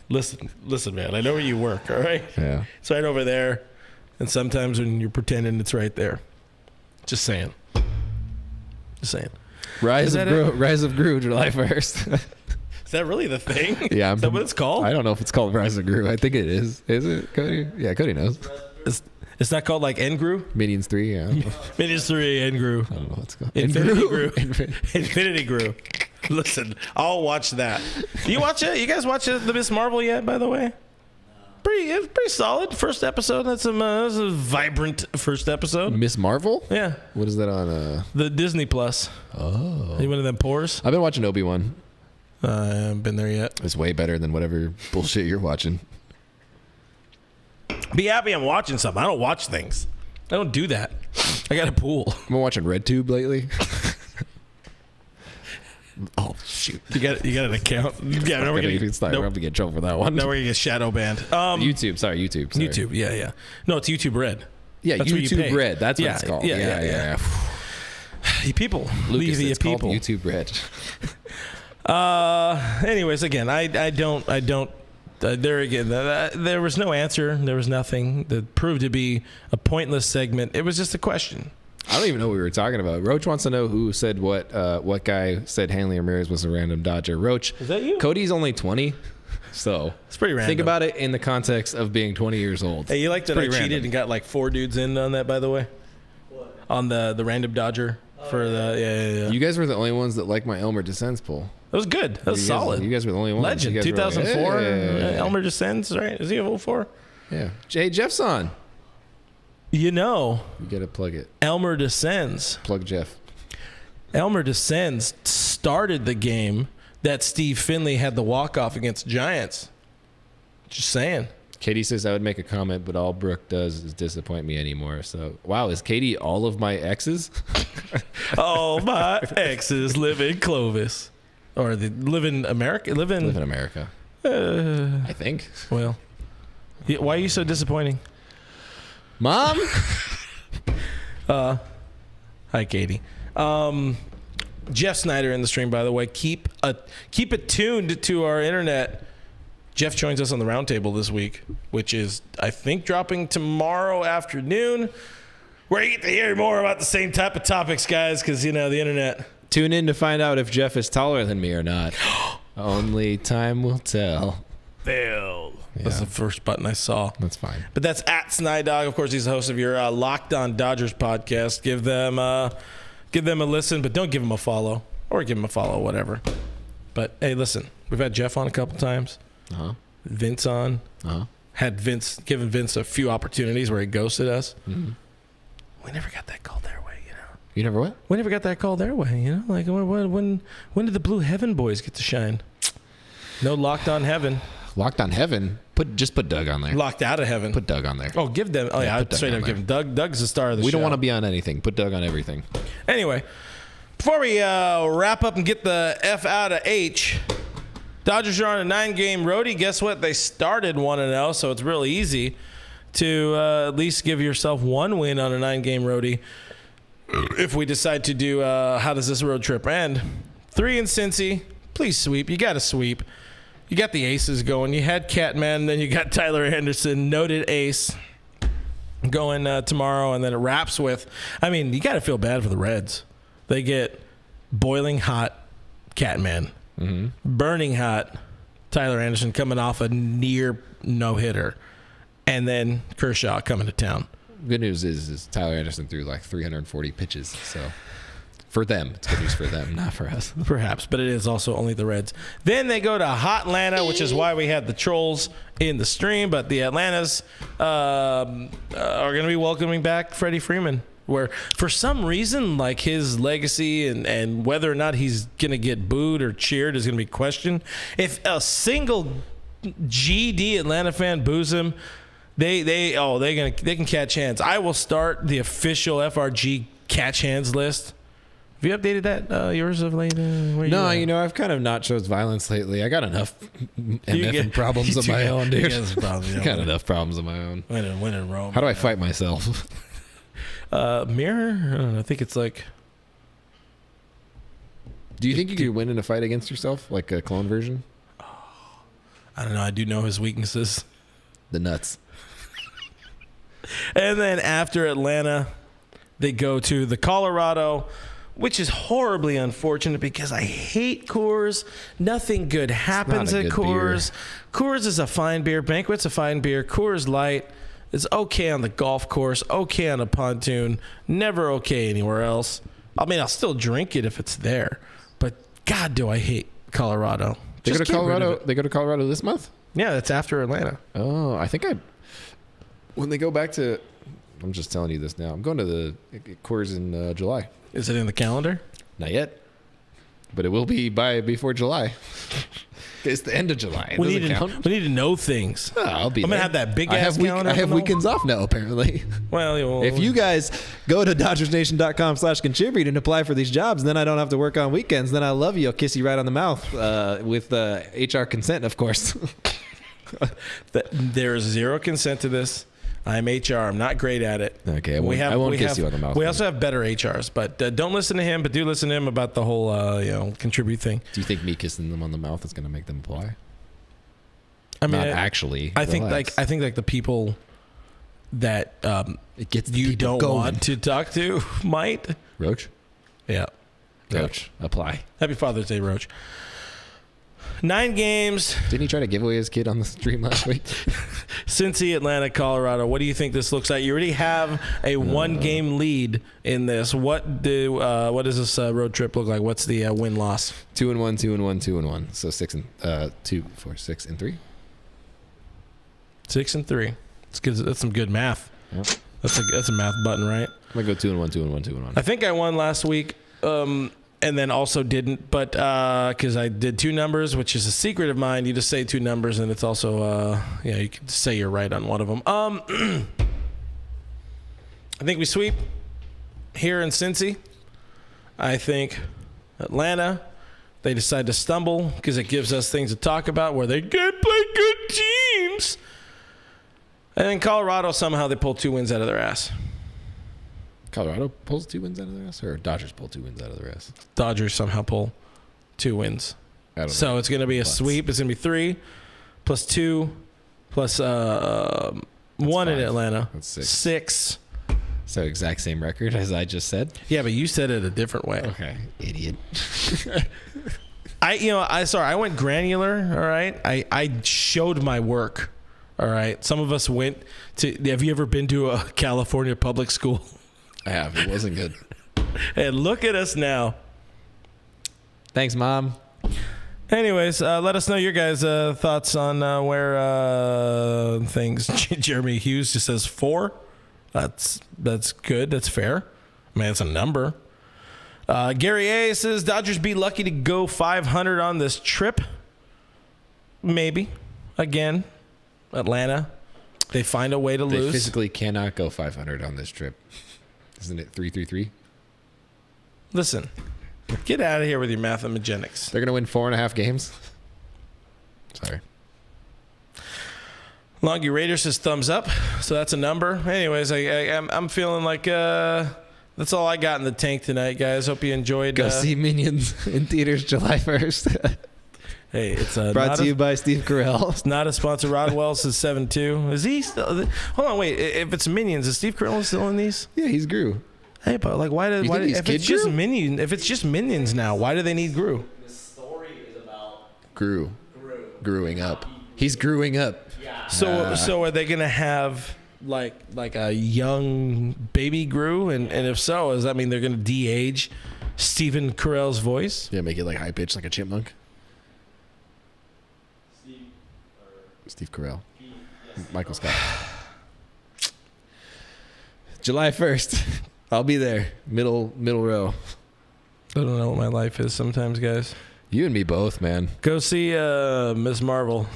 Listen, man. I know where you work. All right. Yeah. It's right over there. And sometimes when you're pretending, it's right there. Just saying. Rise Is of that Gru, July 1st. Is that really the thing? Yeah. Is that what it's called? I don't know if it's called Rise of Gru. I think it is. Is it, Cody? Yeah, Cody knows. It's not called like N-Gru? Minions 3, yeah. Minions 3, N-Gru. I don't know what it's called. Infinity Gru. Infinity Gru. Listen, I'll watch that. You watch it? You guys watch the Miss Marvel yet, by the way? It's pretty solid. First episode. That's a vibrant first episode. Miss Marvel? Yeah. What is that on? The Disney Plus. Oh. Are you one of them pores? I've been watching Obi-Wan. I haven't been there yet. It's way better than whatever bullshit you're watching. Be happy I'm watching something. I don't watch things. I don't do that. I got a pool. I've been watching RedTube lately. Shoot. You got an account? Yeah, We're going to get in trouble for that one. No, we're gonna get shadow banned. YouTube. Sorry. YouTube. Yeah. No, it's YouTube Red. Yeah, That's what you YouTube pay. Red. That's what it's called. Yeah. You people, Lucas, leave it's people. called YouTube Red. Anyways, again, I don't. There again, there was no answer. There was nothing that proved to be a pointless segment. It was just a question. I don't even know what we were talking about. Roach wants to know who said what guy said Hanley Ramirez was a random Dodger. Roach, is that you? Cody's only 20, so it's pretty random. Think about it in the context of being 20 years old. Hey, you like that I cheated random. and got like 4 dudes in on that, by the way? What? On the random Dodger for the yeah. You guys were the only ones that liked my Elmer Descends poll. That was good. That was You solid. guys were the only ones. Legend. You guys were like, 2004. "Hey." Elmer Descends, right? Is he a 04? Yeah. Jay Jeff's on. You know, You got to plug it. Elmer Descends. Plug Jeff. Elmer Descends started the game that Steve Finley had the walk-off against Giants. Just saying. Katie says I would make a comment, but all Brooke does is disappoint me anymore. So, wow, is Katie all of my exes? All my exes live in Clovis. Or they live in America. Live in America. I think. Well, why are you so disappointing? Mom? Hi, Katie. Jeff Snyder in the stream, by the way. Keep it tuned to our internet. Jeff joins us on the roundtable this week, which is, I think, dropping tomorrow afternoon. Where you get to hear more about the same type of topics, guys, because, the internet. Tune in to find out if Jeff is taller than me or not. Only time will tell. Failed. That's the first button I saw. That's fine. But that's at Snydog. Of course, he's the host of your Locked On Dodgers podcast. Give them a listen, but don't give him a follow. Or give him a follow, whatever. But, hey, listen. We've had Jeff on a couple times. Uh-huh. Vince on. Uh-huh. Had given Vince a few opportunities where he ghosted us. Mm-hmm. We never got that call their way, You never what? We never got that call their way, Like, when did the Blue Heaven boys get to shine? No Locked On Heaven. Locked on Heaven? Just put Doug on there. Locked Out of Heaven. Put Doug on there. Oh, give them. Oh, yeah, put Doug straight on up there. give him. Doug's the star of the show. We don't want to be on anything. Put Doug on everything. Anyway, before we wrap up and get the F out of H, Dodgers are on a 9-game roadie. Guess what? They started 1-0, so it's real easy to at least give yourself one win on a 9-game roadie. If we decide to do how does this road trip end? 3 in Cincy. Please sweep. You got to sweep. You got the aces going. You had Catman, then you got Tyler Anderson, noted ace, going tomorrow, and then it wraps with, you got to feel bad for the Reds. They get boiling hot Catman, burning hot Tyler Anderson coming off a near no-hitter, and then Kershaw coming to town. Good news is Tyler Anderson threw like 340 pitches. So for them, it's good news for them, not for us. Perhaps, but it is also only the Reds. Then they go to Hot Atlanta, which is why we had the trolls in the stream. But the Atlantas are going to be welcoming back Freddie Freeman, where for some reason, like his legacy and whether or not he's going to get booed or cheered is going to be questioned. If a single GD Atlanta fan boos him, they can catch hands. I will start the official FRG catch hands list. Have you updated that yours of late? No, I've kind of not chose violence lately. I got enough MF problems of my own, dude. Got enough problems of my own. Win in Rome. How do I fight myself? Mirror? I don't know. I think it's like. Do you think you could win in a fight against yourself, like a clone version? I don't know. I do know his weaknesses. The nuts. And then after Atlanta, they go to the Colorado, which is horribly unfortunate because I hate Coors. Nothing good happens at Coors. Coors is a fine beer. Banquet's a fine beer. Coors Light is okay on the golf course, okay on a pontoon, never okay anywhere else. I'll still drink it if it's there, but God, do I hate Colorado. They go Just to get rid of Colorado. it. They go to Colorado this month. Yeah, that's after Atlanta. Oh, I think when they go back to, I'm just telling you this now. I'm going to the Coors in July. Is it in the calendar? Not yet. but it will be before July. It's the end of July. It We doesn't count. need to know things. Oh, I'll be I'm there. gonna have that big I ass have calendar. I have tomorrow. weekends off now, apparently. Well, If you guys go to DodgersNation.com/contribute and apply for these jobs, then I don't have to work on weekends. Then I love you. I'll kiss you right on the mouth with HR consent, of course. there is zero consent to this. I'm HR. I'm not great at it. Okay, I won't kiss you on the mouth. We also have better HRs, but don't listen to him. But do listen to him about the whole contribute thing. Do you think me kissing them on the mouth is going to make them apply? I mean, Not actually. I think Relax. like the people that It gets the you people don't going. want to talk to might. Roach? Yeah. Roach. Apply. Happy Father's Day, Roach. 9 games. Didn't he try to give away his kid on the stream last week? Cincy, Atlanta, Colorado. What do you think this looks like? You already have a 1-game lead in this. What does this road trip look like? What's the win-loss? 2-1, 2-1, 2-1. So 2, 4, 6, and 3. 6 and 3. That's some good math. Yep. That's a math button, right? I'm going to go 2-1, 2-1, 2-1. I think I won last week, and then also didn't, but because I did 2 numbers, which is a secret of mine. You just say 2 numbers, and it's also you can say you're right on one of them. I think we sweep here in Cincy. I think Atlanta, they decide to stumble because it gives us things to talk about where they can play good teams. And then Colorado, somehow they pull 2 wins out of their ass. Colorado pulls 2 wins out of their ass, or Dodgers pull 2 wins out of their ass? Dodgers somehow pull 2 wins. I don't know. So it's going to be a sweep. It's going to be 3 plus 2 plus 1 in 5. Atlanta. That's 6. 6. So exact same record as I just said? Yeah, but you said it a different way. Okay. Idiot. I went granular, all right? I showed my work, all right? Some of us went to, have you ever been to a California public school? I have. It wasn't good. And look at us now. Thanks, Mom. Anyways, let us know your guys' thoughts on where things. Jeremy Hughes just says 4. That's good. That's fair. I mean, it's a number. Gary A says Dodgers be lucky to go 500 on this trip. Maybe. Again, Atlanta. They find a way to They lose. physically cannot go 500 on this trip. Isn't it 3-3-3? Listen, get out of here with your mathematics. They're going to win 4.5 games? Sorry. Longy Raider says thumbs up, so that's a number. Anyways, I'm feeling like that's all I got in the tank tonight, guys. Hope you enjoyed. Go see Minions in theaters July 1st. Hey, it's Brought to you by Steve Carell. It's not a sponsor. Rod Wells says 7-2. Is he still? Hold on, wait. If it's Minions, is Steve Carell still in these? Yeah, he's Gru. Hey, but like, why think he's if it's Kid just Gru? Minions? If it's just Minions now, why do they need Gru? The story is about Gru. Gru. Growing up. He's growing up. Yeah. So are they gonna have like a young baby Gru? And if so, does that mean they're gonna de-age Stephen Carell's voice? Yeah, make it like high pitched like a chipmunk. Steve Carell. Michael Scott. July 1st. I'll be there. Middle row. I don't know what my life is sometimes, guys. You and me both, man. Go see Miss Marvel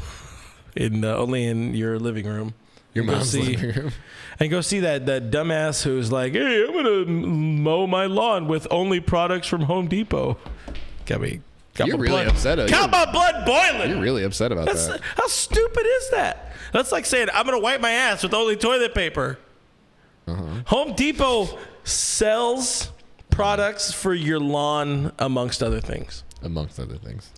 only in your living room. Your Go mom's see- living room. And go see that dumbass who's like, hey, I'm going to mow my lawn with only products from Home Depot. Got You're my really blood. upset. Got my blood boiling. You're really upset about that. How stupid is that? That's like saying, I'm going to wipe my ass with only toilet paper. Home Depot sells products for your lawn, amongst other things. Amongst other things.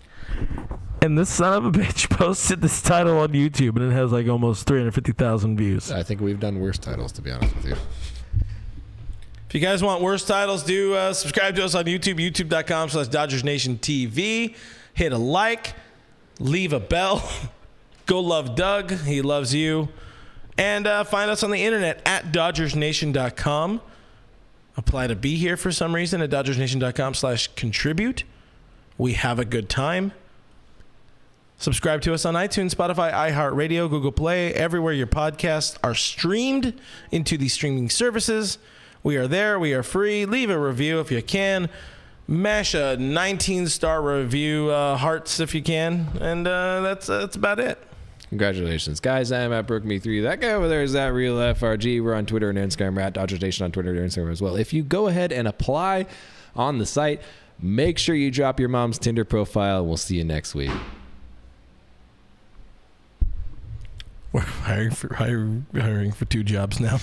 And this son of a bitch posted this title on YouTube, and it has like almost 350,000 views. I think we've done worse titles, to be honest with you. If you guys want worse titles, do subscribe to us on YouTube, youtube.com/DodgersNationTV. Hit a like, leave a bell. Go love Doug. He loves you. And find us on the internet at DodgersNation.com. Apply to be here for some reason at DodgersNation.com/contribute. We have a good time. Subscribe to us on iTunes, Spotify, iHeartRadio, Google Play, everywhere your podcasts are streamed into the streaming services. We are there. We are free. Leave a review if you can. mash a 19-star review, hearts if you can, and that's about it. Congratulations, guys. I am at BrookMe3. That guy over there is at RealFRG. We're on Twitter and Instagram. We're at Dodgers Nation on Twitter and Instagram as well. If you go ahead and apply on the site, make sure you drop your mom's Tinder profile. We'll see you next week. We're hiring for 2 jobs now.